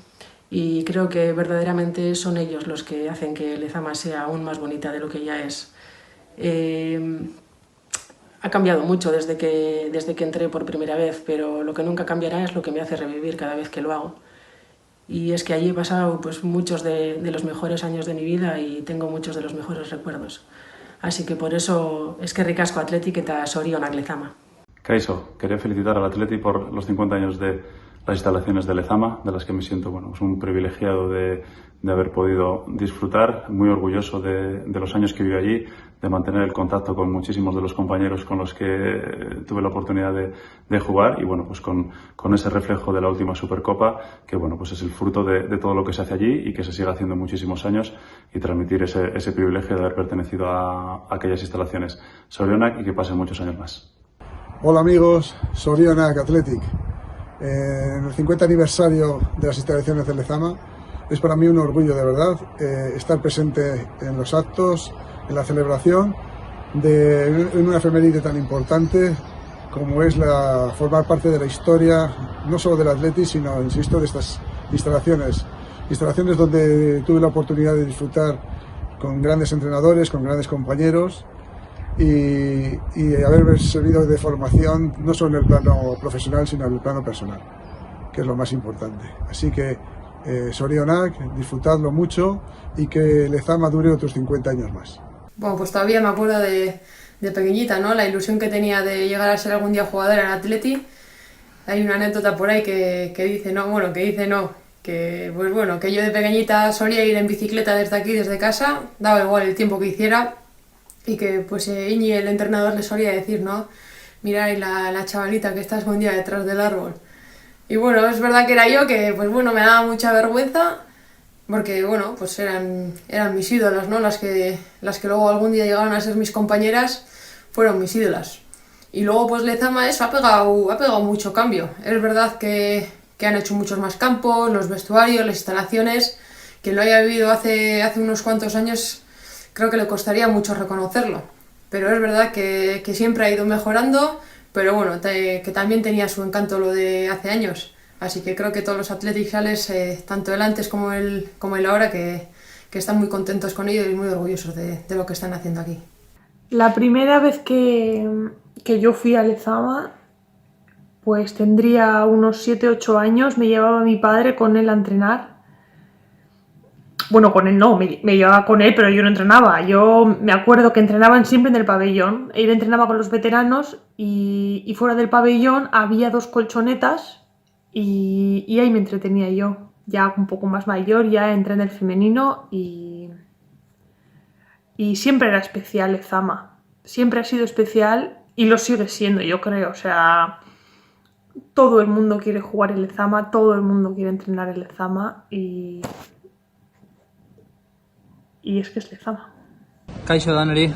Speaker 16: y creo que verdaderamente son ellos los que hacen que Lezama sea aún más bonita de lo que ya es. Ha cambiado mucho desde que entré por primera vez, pero lo que nunca cambiará es lo que me hace revivir cada vez que lo hago. Y es que allí he pasado pues, muchos de los mejores años de mi vida y tengo muchos de los mejores recuerdos. Así que por eso eskerrik asko Athletic eta zorionak Lezama.
Speaker 17: Kaixo, quería felicitar al Athletic por los 50 años de las instalaciones de Lezama, de las que me siento un privilegiado de haber podido disfrutar, muy orgulloso de los años que viví allí, de mantener el contacto con muchísimos de los compañeros con los que tuve la oportunidad de jugar y bueno, pues con ese reflejo de la última Supercopa, que bueno, pues es el fruto de todo lo que se hace allí y que se sigue haciendo muchísimos años, y transmitir ese privilegio de haber pertenecido a aquellas instalaciones. Zorionak y que pasen muchos años más.
Speaker 18: Hola amigos, Zorionak Athletic. En el 50 aniversario de las instalaciones de Lezama es para mí un orgullo de verdad estar presente en los actos, en la celebración en una efeméride tan importante como es formar parte de la historia, no solo del Athletic, sino, insisto, de estas instalaciones donde tuve la oportunidad de disfrutar con grandes entrenadores, con grandes compañeros, y haber servido de formación no solo en el plano profesional sino en el plano personal, que es lo más importante. Así que Zorionak, disfrutadlo mucho y que Lezama dure otros 50 años más.
Speaker 19: Bueno, pues todavía me acuerdo de pequeñita, ¿no? La ilusión que tenía de llegar a ser algún día jugadora en Athletic. Hay una anécdota por ahí que dice que pues bueno, que yo de pequeñita solía ir en bicicleta desde aquí, desde casa, daba igual el tiempo que hiciera, y que pues Iñi, el entrenador, le solía decir, ¿no? Mira ahí la chavalita que está escondida detrás del árbol. Y bueno, es verdad que era yo, que pues bueno, me daba mucha vergüenza, porque bueno, pues eran mis ídolas, ¿no? Las que luego algún día llegaron a ser mis compañeras, fueron mis ídolas. Y luego pues Lezama eso ha pegado mucho cambio. Es verdad que han hecho muchos más campos, los vestuarios, las instalaciones. Quien lo haya vivido hace unos cuantos años, creo que le costaría mucho reconocerlo, pero es verdad que siempre ha ido mejorando, pero bueno, que también tenía su encanto lo de hace años, así que creo que todos los atleticales, tanto el antes como el ahora, que están muy contentos con ello y muy orgullosos de lo que están haciendo aquí.
Speaker 13: La primera vez que yo fui a Lezama, pues tendría unos 7-8 años, me llevaba mi padre con él a entrenar. Bueno, con él no, me llevaba con él, pero yo no entrenaba. Yo me acuerdo que entrenaban siempre en el pabellón. Él entrenaba con los veteranos y fuera del pabellón había 2 colchonetas y ahí me entretenía yo. Ya un poco más mayor, ya entré en el femenino y siempre era especial Lezama. Siempre ha sido especial y lo sigue siendo, yo creo. O sea, todo el mundo quiere jugar en Lezama, todo el mundo quiere entrenar en Lezama y es que es Lezama.
Speaker 20: Kaixo danori,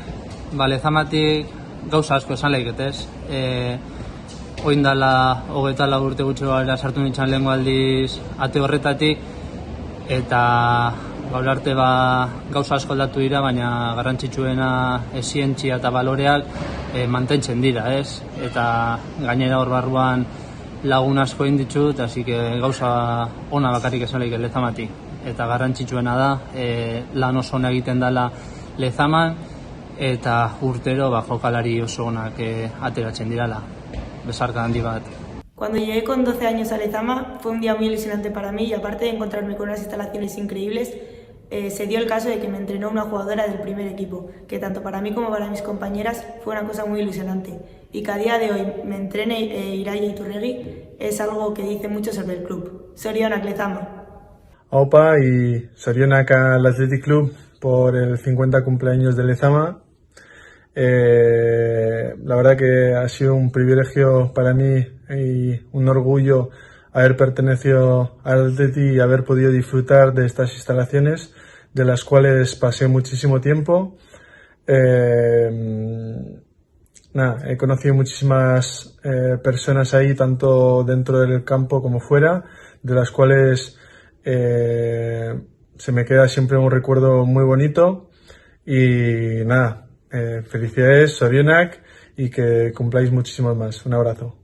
Speaker 20: Lezamatik gauza asko esan laiketez. Oin dala 24 urte gutxi gara sartu nintzen lehengo aldiz ate horretatik, eta gaur arte gauza asko aldatu dira, baina garrantzitsuena zientzia eta baloreak mantentzen dira, ez? Eta gainera hor barruan lagun asko egin ditut, así que gauza ona bakarrik esan laiket Lezamatik. Eta garrantzitsuena da, lan oso ona egiten dela Lezaman, eta urtero jokalari oso onak ateratzen dirala. Besarka handi bat.
Speaker 21: Cuando llegué con 12 años a Lezama fue un día muy ilusionante para mí, y aparte de encontrarme con unas instalaciones increíbles, se dio el caso de que me entrenó una jugadora del primer equipo, que tanto para mí como para mis compañeras fue una cosa muy ilusionante. Y que a día de hoy me entrene Iraia Iturregui es algo que dice mucho sobre el club. Zorionak Lezama.
Speaker 22: Aupa y Zorionak al Athletic Club por el 50 cumpleaños de Lezama. La verdad que ha sido un privilegio para mí y un orgullo haber pertenecido al Athletic y haber podido disfrutar de estas instalaciones, de las cuales pasé muchísimo tiempo. He conocido muchísimas personas ahí, tanto dentro del campo como fuera, de las cuales se me queda siempre un recuerdo muy bonito. Y felicidades, zorionak, y que cumpláis muchísimos más. Un abrazo.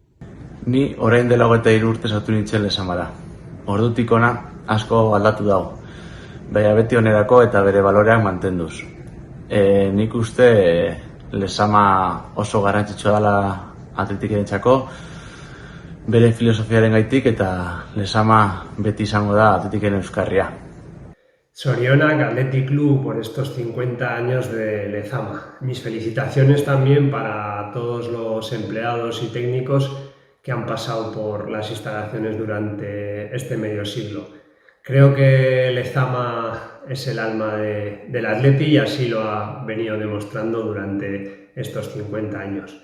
Speaker 3: Ni orain dela 23 urte sartu nintzen Lezamara. Ordutik hona asko aldatu dago. Baina beti onerako eta bere baloreak mantenduz. Nik uste Lezama oso garrantzitsua dela atletikentzako, bere filosofiaren gaitik, eta Lezama beti izango da atletiken euskarria.
Speaker 6: Zorionak Athletic Club por estos 50 años de Lezama. Mis felicitaciones también para todos los empleados y técnicos que han pasado por las instalaciones durante este medio siglo. Creo que Lezama es el alma del Athletic y así lo ha venido demostrando durante estos 50 años.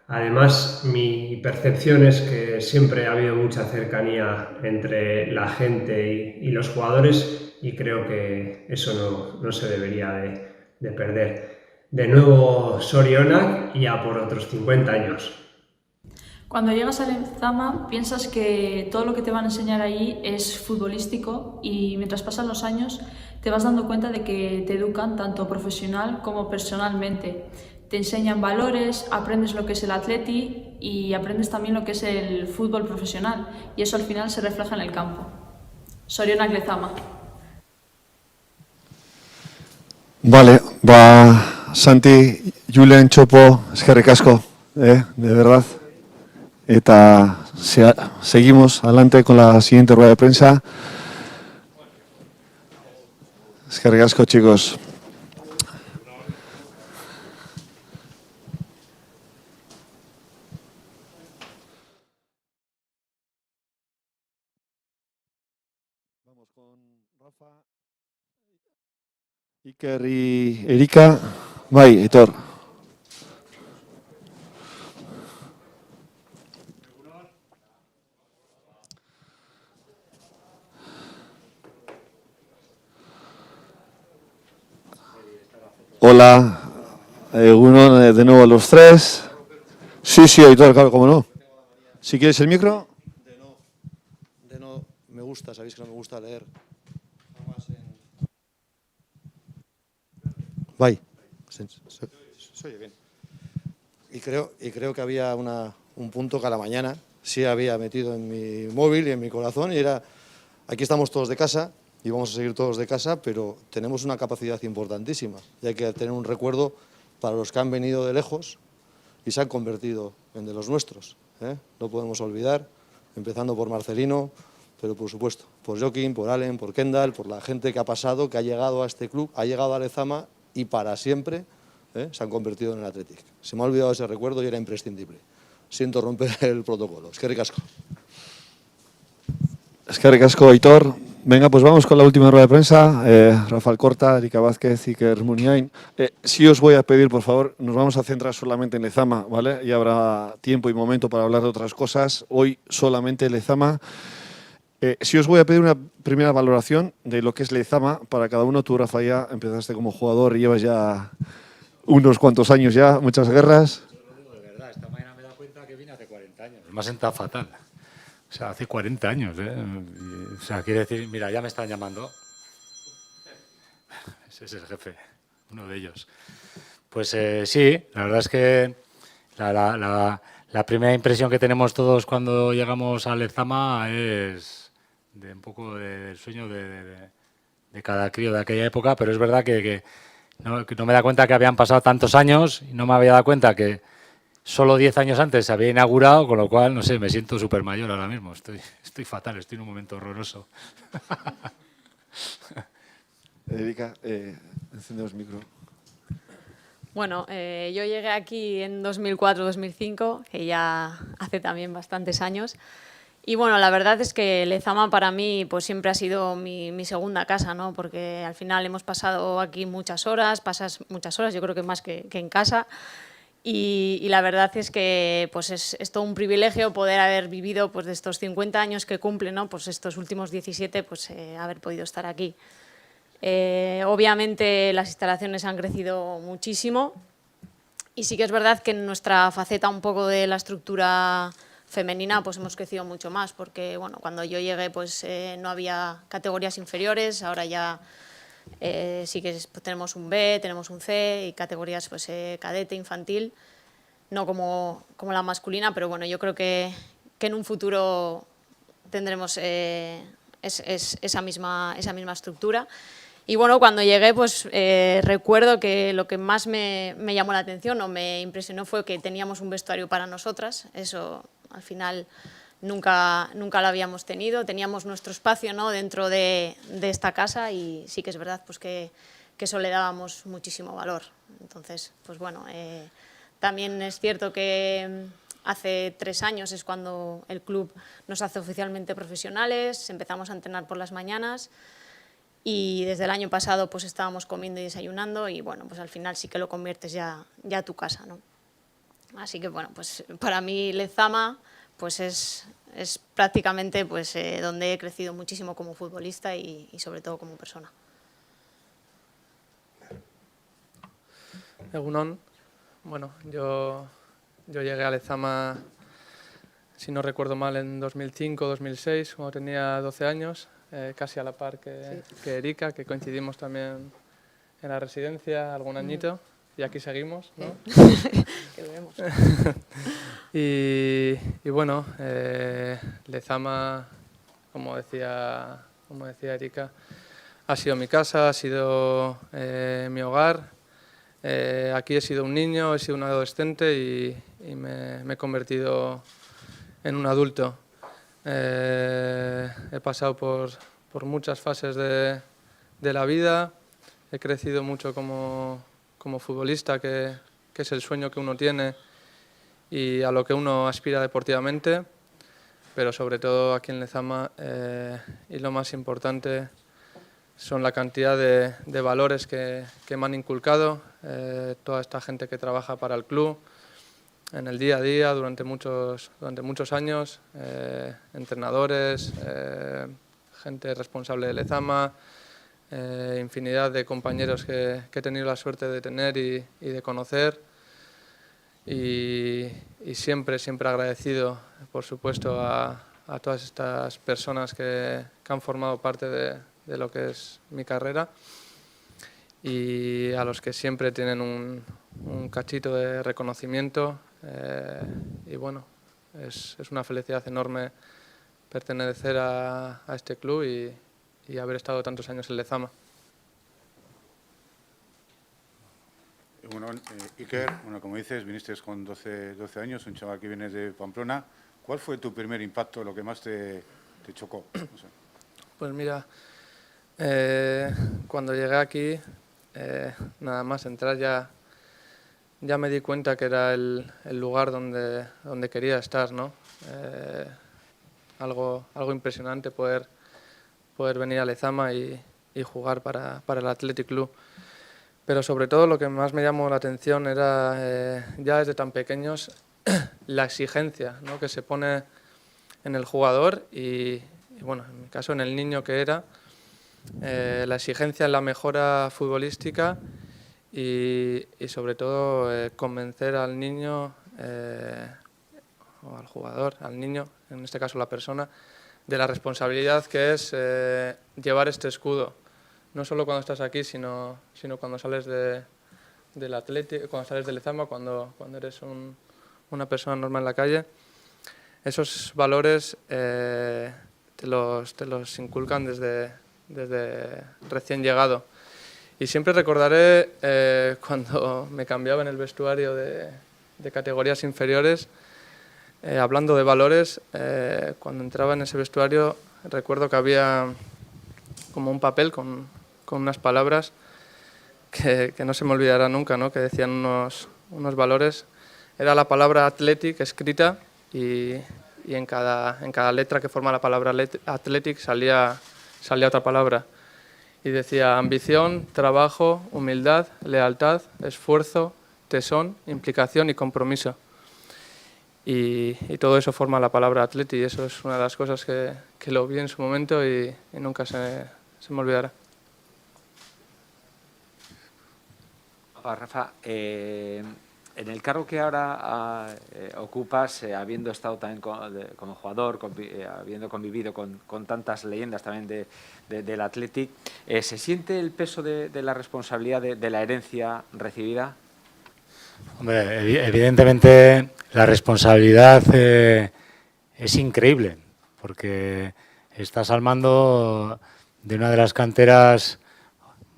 Speaker 6: Además, mi percepción es que siempre ha habido mucha cercanía entre la gente y los jugadores, y creo que eso no se debería de perder. De nuevo, zorionak y a por otros 50 años.
Speaker 23: Cuando llegas a Lezama piensas que todo lo que te van a enseñar ahí es futbolístico, y mientras pasan los años te vas dando cuenta de que te educan tanto profesional como personalmente. Te enseñan valores, aprendes lo que es el atleti y aprendes también lo que es el fútbol profesional, y eso al final se refleja en el campo. Zorionak Lezama.
Speaker 1: Vale, Santi, Julen, Chopo, eskerrik asko, de verdad. Eta seguimos adelante con la siguiente rueda de prensa. Eskerrik asko, chicos. Vamos con Rafa, Iker y Erika. Bai, Aitor. Hola, uno de nuevo a los tres. Sí, Aitor, claro, cómo no. Si quieres el micro.
Speaker 24: De no me gusta, sabéis que no me gusta leer. Bye. Se oye bien. Y creo que había un punto que a la mañana sí había metido en mi móvil y en mi corazón, y era: aquí estamos todos de casa y vamos a seguir todos de casa, pero tenemos una capacidad importantísima y hay que tener un recuerdo para los que han venido de lejos y se han convertido en de los nuestros, ¿eh? No podemos olvidar, empezando por Marcelino, pero por supuesto por Joaquín, por Allen, por Kendall, por la gente que ha pasado, que ha llegado a este club, ha llegado a Lezama y para siempre se han convertido en el Athletic. Se me ha olvidado ese recuerdo y era imprescindible. Siento romper el protocolo. Eskerrik asko.
Speaker 1: Eskerrik asko, Aitor. Venga, pues vamos con la última rueda de prensa. Rafael Corta, Erika Vázquez, Iker Muniain. Sí os voy a pedir, por favor, nos vamos a centrar solamente en Lezama, ¿vale? Y habrá tiempo y momento para hablar de otras cosas. Hoy solamente Lezama. Sí os voy a pedir una primera valoración de lo que es Lezama para cada uno. Tú, Rafa, ya empezaste como jugador y llevas ya unos cuantos años ya, muchas guerras.
Speaker 25: De verdad, esta mañana me he dado cuenta que vine hace 40 años. Me ha sentado fatal. O sea, hace 40 años, ¿eh? O sea, quiere decir, mira, ya me están llamando. Ese es el jefe, uno de ellos. Pues sí, la verdad es que la primera impresión que tenemos todos cuando llegamos a Lezama es de un poco del sueño de cada crío de aquella época, pero es verdad que no me da cuenta que habían pasado tantos años y no me había dado cuenta que solo 10 años antes se había inaugurado, con lo cual, no sé, me siento súper mayor ahora mismo. Estoy fatal, estoy en un momento horroroso.
Speaker 1: Erika, encendemos micro.
Speaker 26: Bueno, yo llegué aquí en 2004-2005, que ya hace también bastantes años. Y bueno, la verdad es que Lezama para mí pues siempre ha sido mi segunda casa, ¿no? Porque al final hemos pasado aquí muchas horas, pasas muchas horas, yo creo que más que en casa. Y la verdad es que pues es todo un privilegio poder haber vivido pues de estos 50 años que cumple, ¿no? Pues estos últimos 17, pues haber podido estar aquí. Obviamente las instalaciones han crecido muchísimo y sí que es verdad que en nuestra faceta un poco de la estructura femenina pues hemos crecido mucho más, porque bueno, cuando yo llegué pues no había categorías inferiores, ahora ya sí que tenemos un B, tenemos un C y categorías pues cadete, infantil, no como la masculina, pero bueno, yo creo que en un futuro tendremos esa misma estructura. Y bueno, cuando llegué, pues recuerdo que lo que más me llamó la atención o me impresionó fue que teníamos un vestuario para nosotras. Eso al final nunca lo habíamos tenido. Teníamos nuestro espacio, ¿no?, dentro de esta casa, y sí que es verdad pues que eso le dábamos muchísimo valor. Entonces, pues bueno, también es cierto que hace 3 años es cuando el club nos hace oficialmente profesionales, empezamos a entrenar por las mañanas. Y desde el año pasado pues estábamos comiendo y desayunando, y bueno, pues al final sí que lo conviertes ya a tu casa, ¿no? Así que bueno, pues para mí Lezama pues es prácticamente pues donde he crecido muchísimo como futbolista y sobre todo como persona.
Speaker 22: Egunon. Bueno, yo llegué a Lezama, si no recuerdo mal, en 2005-2006, cuando tenía 12 años. Casi a la par que Erika, que coincidimos también en la residencia algún añito, y aquí seguimos, ¿no?
Speaker 26: Que vemos.
Speaker 22: y bueno, Lezama, como decía Erika, ha sido mi casa, ha sido mi hogar. Aquí he sido un niño, he sido un adolescente y me he convertido en un adulto. He pasado por muchas fases de la vida, he crecido mucho como futbolista, que es el sueño que uno tiene y a lo que uno aspira deportivamente, pero sobre todo aquí en Lezama, y lo más importante son la cantidad de valores que me han inculcado toda esta gente que trabaja para el club en el día a día durante muchos años, entrenadores, gente responsable de Lezama, infinidad de compañeros que he tenido la suerte de tener y de conocer, y siempre agradecido, por supuesto, a todas estas personas que han formado parte de lo que es mi carrera, y a los que siempre tienen un cachito de reconocimiento. Y bueno, es una felicidad enorme pertenecer a este club y haber estado tantos años en Lezama.
Speaker 2: Bueno, Iker, como dices, viniste con 12 años, un chaval que viene de Pamplona. ¿Cuál fue tu primer impacto, lo que más te chocó? No sé.
Speaker 22: Pues mira, cuando llegué aquí, nada más entrar ya me di cuenta que era el lugar donde quería estar, ¿no? Algo impresionante poder venir a Lezama y jugar para el Athletic Club. Pero sobre todo lo que más me llamó la atención era, ya desde tan pequeños, la exigencia, ¿no?, que se pone en el jugador y bueno, en mi caso en el niño que era, la exigencia en la mejora futbolística y sobre todo convencer al niño o al jugador, al niño, en este caso la persona, de la responsabilidad que es llevar este escudo, no solo cuando estás aquí, sino cuando sales del Athletic, cuando sales de Lezama, cuando eres una persona normal en la calle. Esos valores te los inculcan desde recién llegado. Y siempre recordaré cuando me cambiaba en el vestuario de categorías inferiores, hablando de valores, cuando entraba en ese vestuario recuerdo que había como un papel con unas palabras que no se me olvidará nunca, ¿no?, que decían unos valores. Era la palabra Athletic escrita y en cada letra que forma la palabra Athletic salía otra palabra. Y decía ambición, trabajo, humildad, lealtad, esfuerzo, tesón, implicación y compromiso. Y todo eso forma la palabra Athletic, y eso es una de las cosas que lo vi en su momento y nunca se me olvidará.
Speaker 4: Rafa, en el cargo que ahora ocupas, habiendo estado también como jugador, habiendo convivido con tantas leyendas también del Athletic, ¿se siente el peso de la responsabilidad de la herencia recibida?
Speaker 25: Hombre, evidentemente la responsabilidad es increíble, porque estás al mando de una de las canteras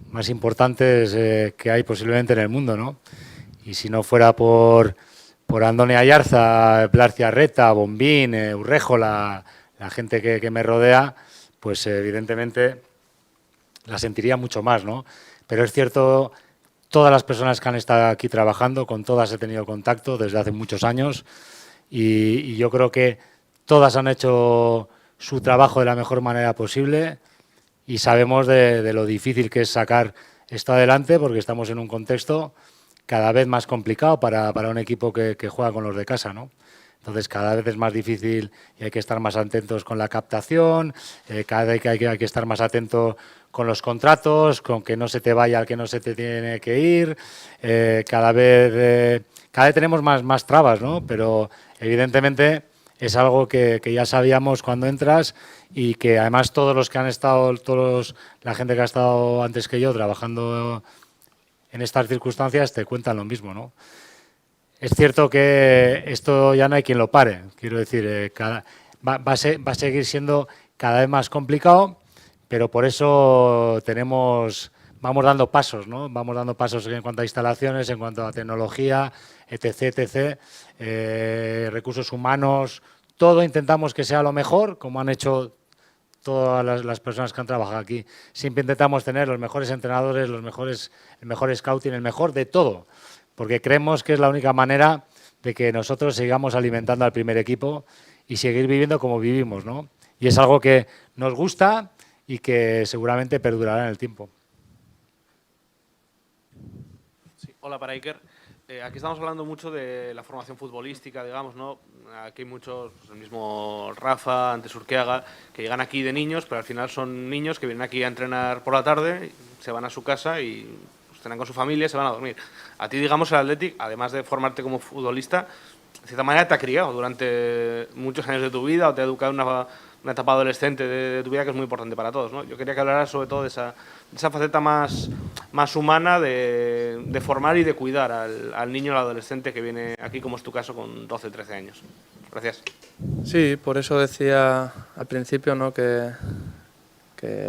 Speaker 25: más importantes que hay posiblemente en el mundo, ¿no? Y si no fuera por Andoni Ayarza, Blas Arreta, Bombín, Urrejo, la gente que me rodea, pues evidentemente la sentiría mucho más, ¿no? Pero es cierto, todas las personas que han estado aquí trabajando, con todas he tenido contacto desde hace muchos años y yo creo que todas han hecho su trabajo de la mejor manera posible y sabemos de lo difícil que es sacar esto adelante, porque estamos en un contexto cada vez más complicado para un equipo que juega con los de casa, ¿no? Entonces cada vez es más difícil y hay que estar más atentos con la captación, cada vez hay que estar más atento con los contratos, con que no se te vaya al que no se te tiene que ir, cada vez tenemos más trabas, ¿no? Pero evidentemente es algo que ya sabíamos cuando entras y que además todos los que han estado, la gente que ha estado antes que yo trabajando en estas circunstancias te cuentan lo mismo, ¿no? Es cierto que esto ya no hay quien lo pare, quiero decir, va a seguir siendo cada vez más complicado, pero por eso vamos dando pasos, ¿no? Vamos dando pasos en cuanto a instalaciones, en cuanto a tecnología, etc., recursos humanos, todo intentamos que sea lo mejor, como han hecho todas las personas que han trabajado aquí. Siempre intentamos tener los mejores entrenadores, el mejor scouting, el mejor de todo, porque creemos que es la única manera de que nosotros sigamos alimentando al primer equipo y seguir viviendo como vivimos, ¿no? Y es algo que nos gusta y que seguramente perdurará en el tiempo.
Speaker 7: Sí, hola para Iker. Aquí estamos hablando mucho de la formación futbolística, digamos, ¿no? Aquí hay muchos, pues el mismo Rafa, antes Urqueaga, que llegan aquí de niños, pero al final son niños que vienen aquí a entrenar por la tarde, se van a su casa y pues, cenan con su familia y se van a dormir. A ti, digamos, el Athletic, además de formarte como futbolista, de cierta manera te ha criado durante muchos años de tu vida o te ha educado en una etapa adolescente de tu vida que es muy importante para todos, ¿no? Yo quería que hablaras sobre todo de esa faceta más humana de formar y de cuidar al niño o al adolescente que viene aquí, como es tu caso, con 12 o 13 años. Gracias.
Speaker 22: Sí, por eso decía al principio, ¿no? que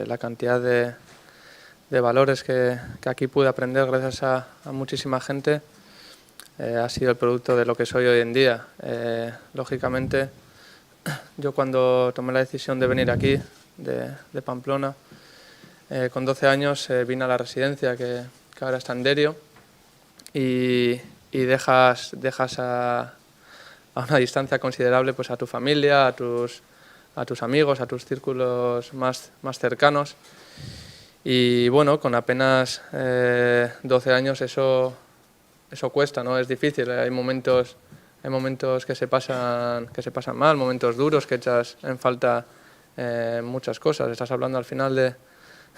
Speaker 22: la cantidad de valores que aquí pude aprender gracias a muchísima gente ha sido el producto de lo que soy hoy en día. Lógicamente, yo cuando tomé la decisión de venir aquí, de Pamplona, con 12 años vine a la residencia que ahora está en Derio y dejas a una distancia considerable pues, a tu familia, a tus amigos, a tus círculos más cercanos. Y bueno, con apenas 12 años eso cuesta, ¿no? Es difícil, hay momentos que se pasan mal, momentos duros, que echas en falta muchas cosas. Estás hablando al final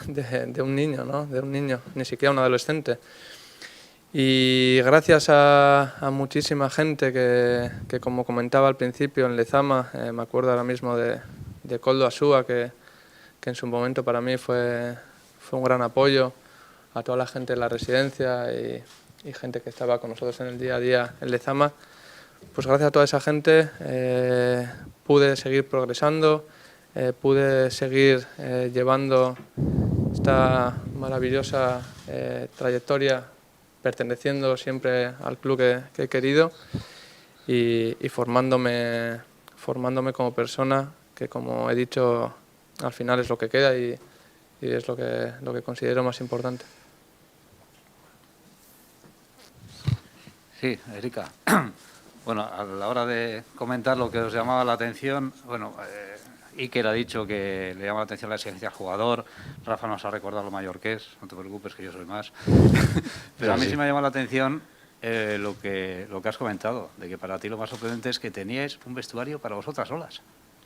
Speaker 22: de un niño, ¿no? De un niño, ni siquiera un adolescente. Y gracias a muchísima gente que como comentaba al principio en Lezama, me acuerdo ahora mismo de Koldo Asúa, que en su momento para mí fue un gran apoyo, a toda la gente en la residencia y gente que estaba con nosotros en el día a día en Lezama. Pues gracias a toda esa gente pude seguir progresando, pude seguir llevando esta maravillosa trayectoria, perteneciendo siempre al club que he querido y formándome como persona, que como he dicho, al final es lo que queda y es lo que considero más importante.
Speaker 8: Sí, Erika. Bueno, a la hora de comentar lo que os llamaba la atención, bueno, Iker ha dicho que le llama la atención la exigencia al jugador, Rafa nos ha recordado lo mayor que es, no te preocupes que yo soy más, pero a mí sí me ha llamado la atención lo que has comentado, de que para ti lo más sorprendente es que teníais un vestuario para vosotras solas.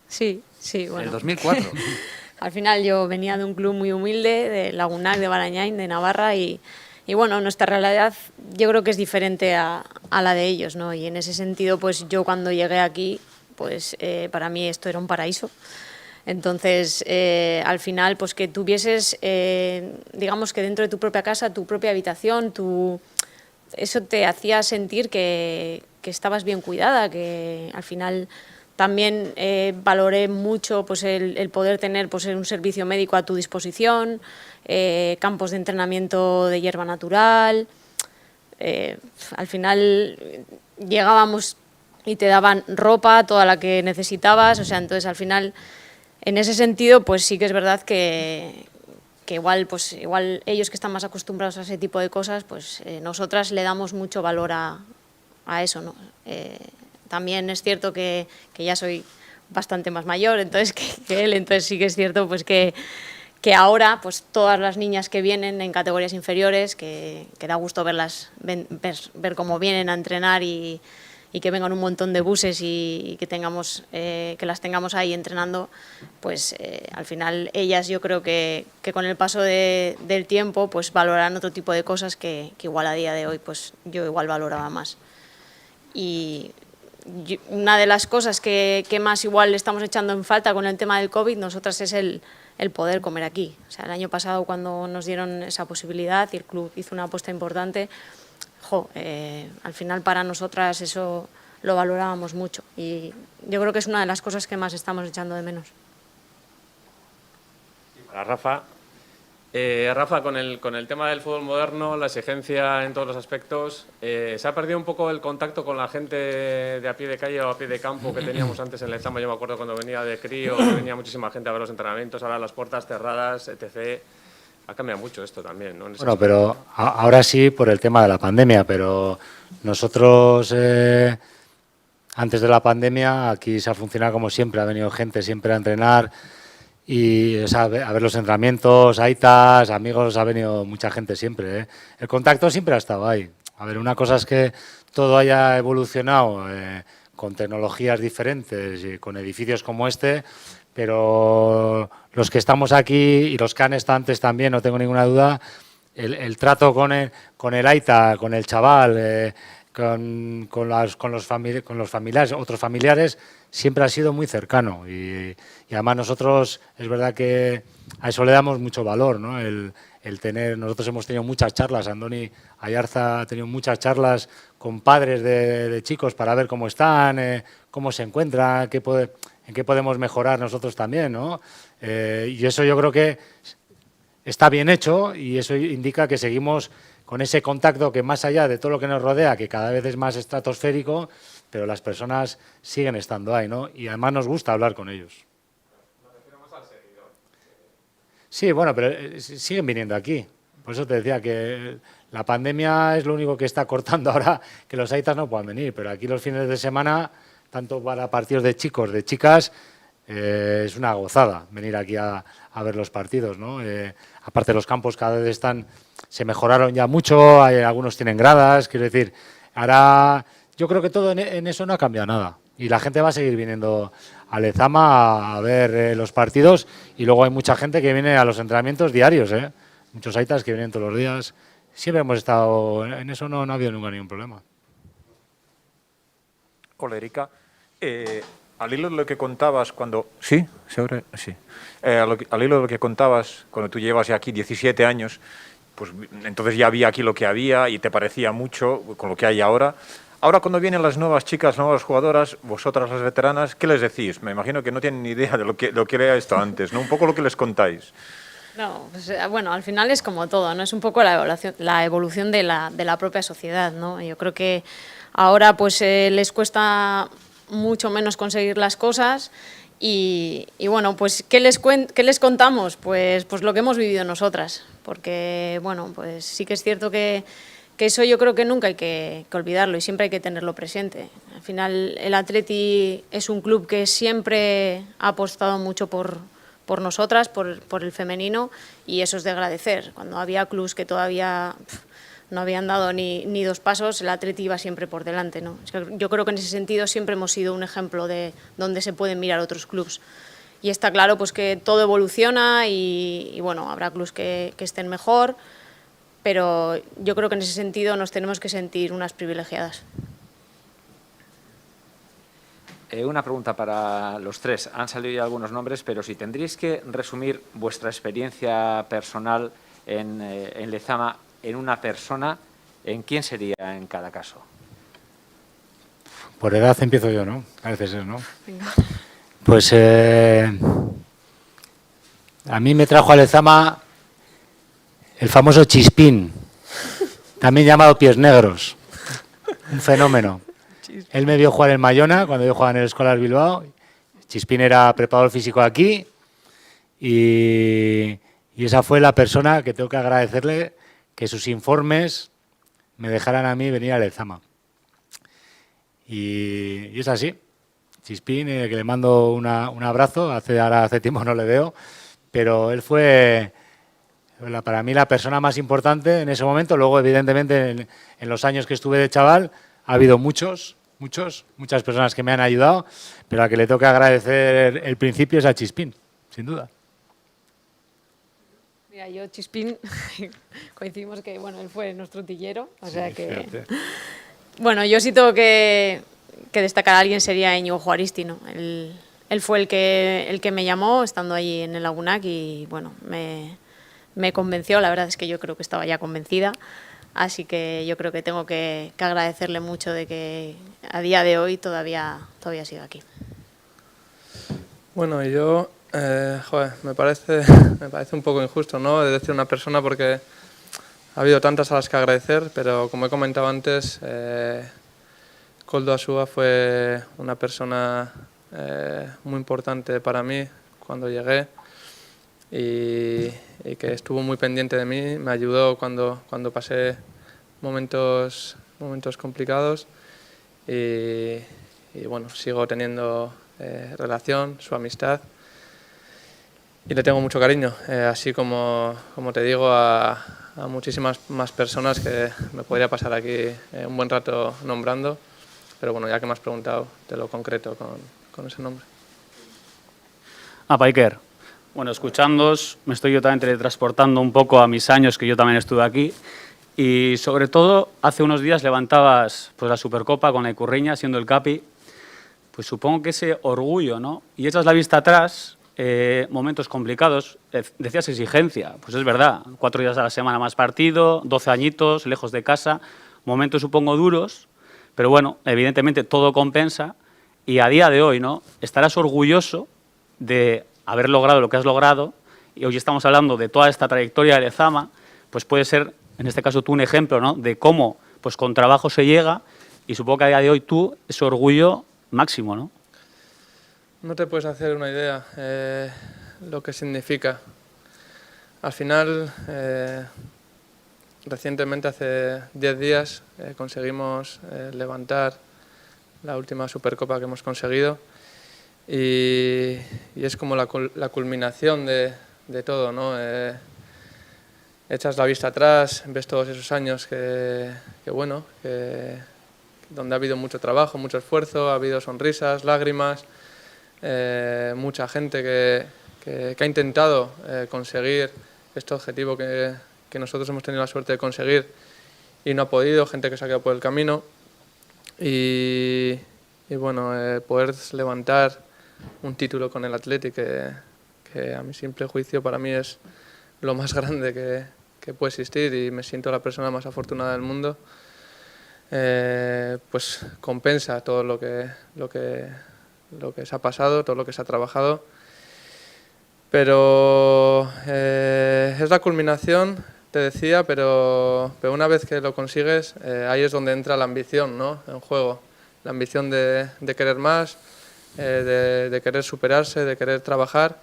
Speaker 26: Sí, bueno.
Speaker 8: En 2004.
Speaker 26: Al final yo venía de un club muy humilde, de Lagunac, de Barañáin, de Navarra, y bueno, nuestra realidad yo creo que es diferente a la de ellos, ¿no? Y en ese sentido, pues yo cuando llegué aquí, pues para mí esto era un paraíso. Entonces, al final, pues que tuvieses, digamos que dentro de tu propia casa, tu propia habitación, eso te hacía sentir que estabas bien cuidada, que al final también valoré mucho pues, el poder tener pues, un servicio médico a tu disposición, campos de entrenamiento de hierba natural. Al final llegábamos y te daban ropa, toda la que necesitabas, o sea, entonces al final, en ese sentido, pues sí que es verdad que igual ellos que están más acostumbrados a ese tipo de cosas, pues nosotras le damos mucho valor a eso, ¿no? También es cierto que ya soy bastante más mayor entonces que él, entonces sí que es cierto pues que ahora pues todas las niñas que vienen en categorías inferiores, que da gusto verlas, ver cómo vienen a entrenar y que vengan un montón de buses y que las tengamos ahí entrenando, pues al final ellas yo creo que con el paso del tiempo pues valorarán otro tipo de cosas que igual a día de hoy pues yo igual valoraba más. Y una de las cosas que más igual estamos echando en falta con el tema del COVID, nosotras es el poder comer aquí. O sea, el año pasado cuando nos dieron esa posibilidad y el club hizo una apuesta importante, al final para nosotras eso lo valorábamos mucho y yo creo que es una de las cosas que más estamos echando de menos.
Speaker 5: Para Rafa, Rafa, con el tema del fútbol moderno, la exigencia en todos los aspectos, ¿se ha perdido un poco el contacto con la gente de a pie de calle o a pie de campo que teníamos antes en Lezama? Yo me acuerdo cuando venía de crío, venía muchísima gente a ver los entrenamientos, ahora las puertas cerradas, etc. Ha cambiado mucho esto también, ¿no?
Speaker 25: Bueno, pero ahora sí por el tema de la pandemia, pero nosotros antes de la pandemia aquí se ha funcionado como siempre, ha venido gente siempre a entrenar y o sea, a ver los entrenamientos, aitas, amigos, ha venido mucha gente siempre, ¿eh? El contacto siempre ha estado ahí. A ver, una cosa es que todo haya evolucionado con tecnologías diferentes y con edificios como este, pero los que estamos aquí y los que han estado antes también, no tengo ninguna duda, el trato con el aita, con el chaval, con los familiares, otros familiares, siempre ha sido muy cercano y además nosotros es verdad que a eso le damos mucho valor, ¿no? Nosotros hemos tenido muchas charlas, Andoni Ayarza ha tenido muchas charlas con padres de chicos para ver cómo están, cómo se encuentran, en qué podemos mejorar nosotros también, ¿no? Y eso yo creo que está bien hecho y eso indica que seguimos con ese contacto que más allá de todo lo que nos rodea, que cada vez es más estratosférico, pero las personas siguen estando ahí, ¿no? Y además nos gusta hablar con ellos. Sí, bueno, pero siguen viniendo aquí. Por eso te decía que la pandemia es lo único que está cortando ahora que los aitas no puedan venir, pero aquí los fines de semana, tanto para partidos de chicos, de chicas, es una gozada venir aquí a ver los partidos, ¿no? Aparte los campos cada vez se mejoraron ya mucho, algunos tienen gradas, quiero decir, ahora yo creo que todo en eso no ha cambiado nada y la gente va a seguir viniendo a Lezama a ver los partidos y luego hay mucha gente que viene a los entrenamientos diarios, muchos aitas que vienen todos los días, siempre hemos estado, en eso no ha habido nunca ningún problema.
Speaker 9: Hola, Erika. Al hilo de lo que contabas cuando... ¿Sí? ¿Se abre? Sí. Al hilo de lo que contabas, cuando tú llevas ya aquí 17 años, pues entonces ya había aquí lo que había y te parecía mucho con lo que hay ahora. Ahora cuando vienen las nuevas chicas, nuevas jugadoras, vosotras las veteranas, ¿qué les decís? Me imagino que no tienen ni idea de lo que era esto antes, ¿no? Un poco lo que les contáis.
Speaker 26: No, pues, bueno, al final es como todo, ¿no? Es un poco la evolución de la propia sociedad, ¿no? Yo creo que ahora pues les cuesta mucho menos conseguir las cosas y bueno, pues ¿qué les contamos? Pues lo que hemos vivido nosotras, porque bueno, pues sí que es cierto que eso yo creo que nunca hay que olvidarlo y siempre hay que tenerlo presente. Al final el Atleti es un club que siempre ha apostado mucho por nosotras, por el femenino y eso es de agradecer. Cuando había clubs que todavía no habían dado ni dos pasos, el Atleti iba siempre por delante, ¿no? Es que yo creo que en ese sentido siempre hemos sido un ejemplo de donde se pueden mirar otros clubs. Y está claro pues que todo evoluciona y bueno, habrá clubs que estén mejor, pero yo creo que en ese sentido nos tenemos que sentir unas privilegiadas.
Speaker 4: Una pregunta para los tres. Han salido ya algunos nombres, pero si tendríais que resumir vuestra experiencia personal en Lezama en una persona, ¿en quién sería en cada caso?
Speaker 25: Por edad empiezo yo, ¿no? Parece ser, ¿no?
Speaker 26: Venga.
Speaker 25: Pues a mí me trajo a Lezama el famoso Chispín, también llamado Pies Negros, un fenómeno. Él me vio jugar en Mayona cuando yo jugaba en el Escolar Bilbao. Chispín era preparador físico aquí y esa fue la persona que tengo que agradecerle que sus informes me dejaran a mí venir a Lezama. Y es así. Chispín, que le mando un abrazo, ahora hace tiempo no le veo, pero él fue para mí la persona más importante en ese momento. Luego, evidentemente, en los años que estuve de chaval, ha habido muchas personas que me han ayudado, pero a que le tengo que agradecer el principio es a Chispín, sin duda.
Speaker 26: Mira, yo Chispín, coincidimos que bueno, él fue nuestro tillero, o sea que... Fíjate. Bueno, yo sí tengo que destacar a alguien, sería Íñigo Juaristi, ¿no? Él fue el que me llamó estando allí en el Lagunac y bueno, me convenció, la verdad es que yo creo que estaba ya convencida, así que yo creo que tengo que agradecerle mucho de que a día de hoy todavía siga aquí.
Speaker 22: Bueno, y yo, me parece un poco injusto, ¿no?, de decir una persona porque ha habido tantas a las que agradecer, pero como he comentado antes, Koldo Asúa fue una persona muy importante para mí cuando llegué y que estuvo muy pendiente de mí, me ayudó cuando pasé momentos complicados y bueno, sigo teniendo relación, su amistad y le tengo mucho cariño, así como te digo a muchísimas más personas que me podría pasar aquí un buen rato nombrando, pero bueno, ya que me has preguntado, te lo concreto con ese nombre.
Speaker 10: Iker, bueno, escuchándoos, me estoy yo también teletransportando un poco a mis años que yo también estuve aquí y sobre todo hace unos días levantabas pues la Supercopa con la Icurriña siendo el capi, pues supongo que ese orgullo, ¿no? Y echas la vista atrás, momentos complicados, decías exigencia, pues es verdad, 4 días a la semana más partido, 12 añitos, lejos de casa, momentos supongo duros, pero bueno, evidentemente todo compensa y a día de hoy, ¿no?, estarás orgulloso de haber logrado lo que has logrado y hoy estamos hablando de toda esta trayectoria de Lezama, pues puede ser, en este caso tú, un ejemplo, ¿no?, de cómo pues con trabajo se llega y supongo que a día de hoy tú, ese orgullo máximo, ¿no?
Speaker 22: No te puedes hacer una idea lo que significa. Al final, recientemente, hace 10 días, conseguimos levantar la última Supercopa que hemos conseguido y es como la culminación de todo, ¿no? Echas la vista atrás, ves todos esos años donde ha habido mucho trabajo, mucho esfuerzo, ha habido sonrisas, lágrimas, mucha gente que ha intentado conseguir este objetivo que nosotros hemos tenido la suerte de conseguir y no ha podido, gente que se ha quedado por el camino y bueno, poder levantar un título con el Athletic que a mi simple juicio para mí es lo más grande que puede existir y me siento la persona más afortunada del mundo, pues compensa todo lo que se ha pasado, todo lo que se ha trabajado, pero es la culminación, te decía, pero una vez que lo consigues, ahí es donde entra la ambición, ¿no?, en juego, la ambición de querer más, de querer superarse, de querer trabajar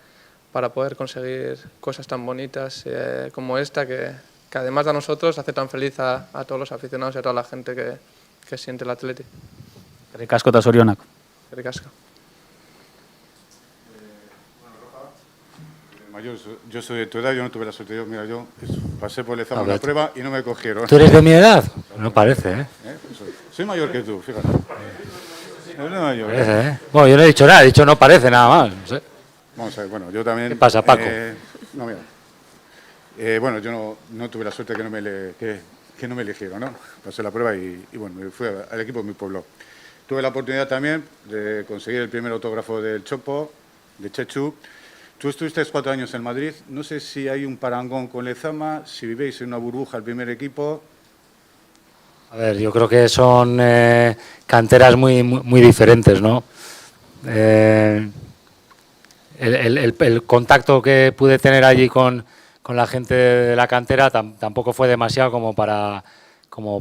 Speaker 22: para poder conseguir cosas tan bonitas como esta que además de a nosotros hace tan feliz a todos los aficionados y a toda la gente que siente el Athletic.
Speaker 10: Ricasco eta zorionak.
Speaker 22: Ricasco.
Speaker 2: Yo soy de tu edad, yo no tuve la suerte. Yo pasé por Lezama una prueba y no me cogieron.
Speaker 25: ¿Tú eres de mi edad? No parece, ¿eh?
Speaker 2: Soy mayor que tú, fíjate. No mayor.
Speaker 25: Parece, ¿eh? Bueno, yo no he dicho nada, he dicho no parece nada más. No sé.
Speaker 2: Vamos a ver, bueno, yo también...
Speaker 25: ¿Qué pasa, Paco?
Speaker 2: No, mira. Bueno, yo no tuve la suerte que no me eligieron, ¿no? Pasé la prueba y bueno, me fui al equipo de mi pueblo. Tuve la oportunidad también de conseguir el primer autógrafo del Chopo, de Chechu. Tú estuviste 4 años en Madrid. No sé si hay un parangón con Lezama, si vivéis en una burbuja el primer equipo.
Speaker 25: A ver, yo creo que son canteras muy diferentes, ¿no? El contacto que pude tener allí con la gente de la cantera tampoco fue demasiado como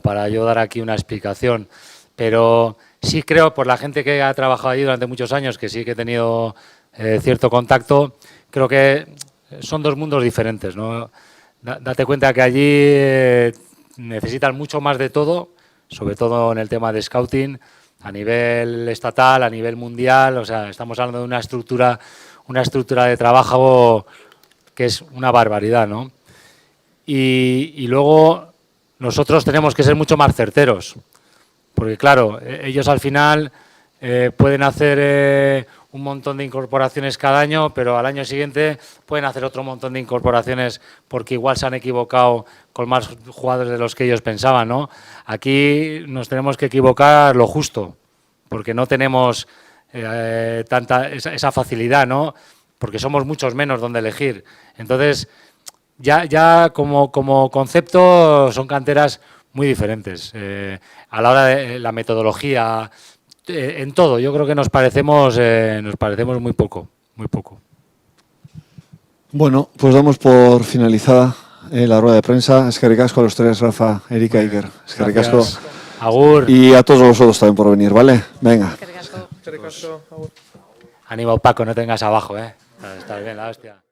Speaker 25: para yo dar aquí una explicación. Pero sí creo, por la gente que ha trabajado allí durante muchos años, que sí que he tenido cierto contacto, creo que son dos mundos diferentes, ¿no? Date cuenta que allí necesitan mucho más de todo, sobre todo en el tema de scouting, a nivel estatal, a nivel mundial. O sea, estamos hablando de una estructura de trabajo que es una barbaridad, ¿no? Y luego nosotros tenemos que ser mucho más certeros, porque claro, ellos al final pueden hacer un montón de incorporaciones cada año, pero al año siguiente pueden hacer otro montón de incorporaciones porque igual se han equivocado con más jugadores de los que ellos pensaban, ¿no? Aquí nos tenemos que equivocar lo justo, porque no tenemos esa facilidad, ¿no? Porque somos muchos menos donde elegir. Entonces, ya como concepto son canteras muy diferentes. A la hora de la metodología, en todo, yo creo que nos parecemos muy poco.
Speaker 1: Bueno, pues damos por finalizada la rueda de prensa. Eskerrik asko a los tres, Rafa, Erika y Iker. Eskerrik asko.
Speaker 25: Agur.
Speaker 1: Y a todos vosotros también por venir, ¿vale? Venga.
Speaker 25: Anima, Paco, no tengas abajo, ¿eh? Está bien la hostia.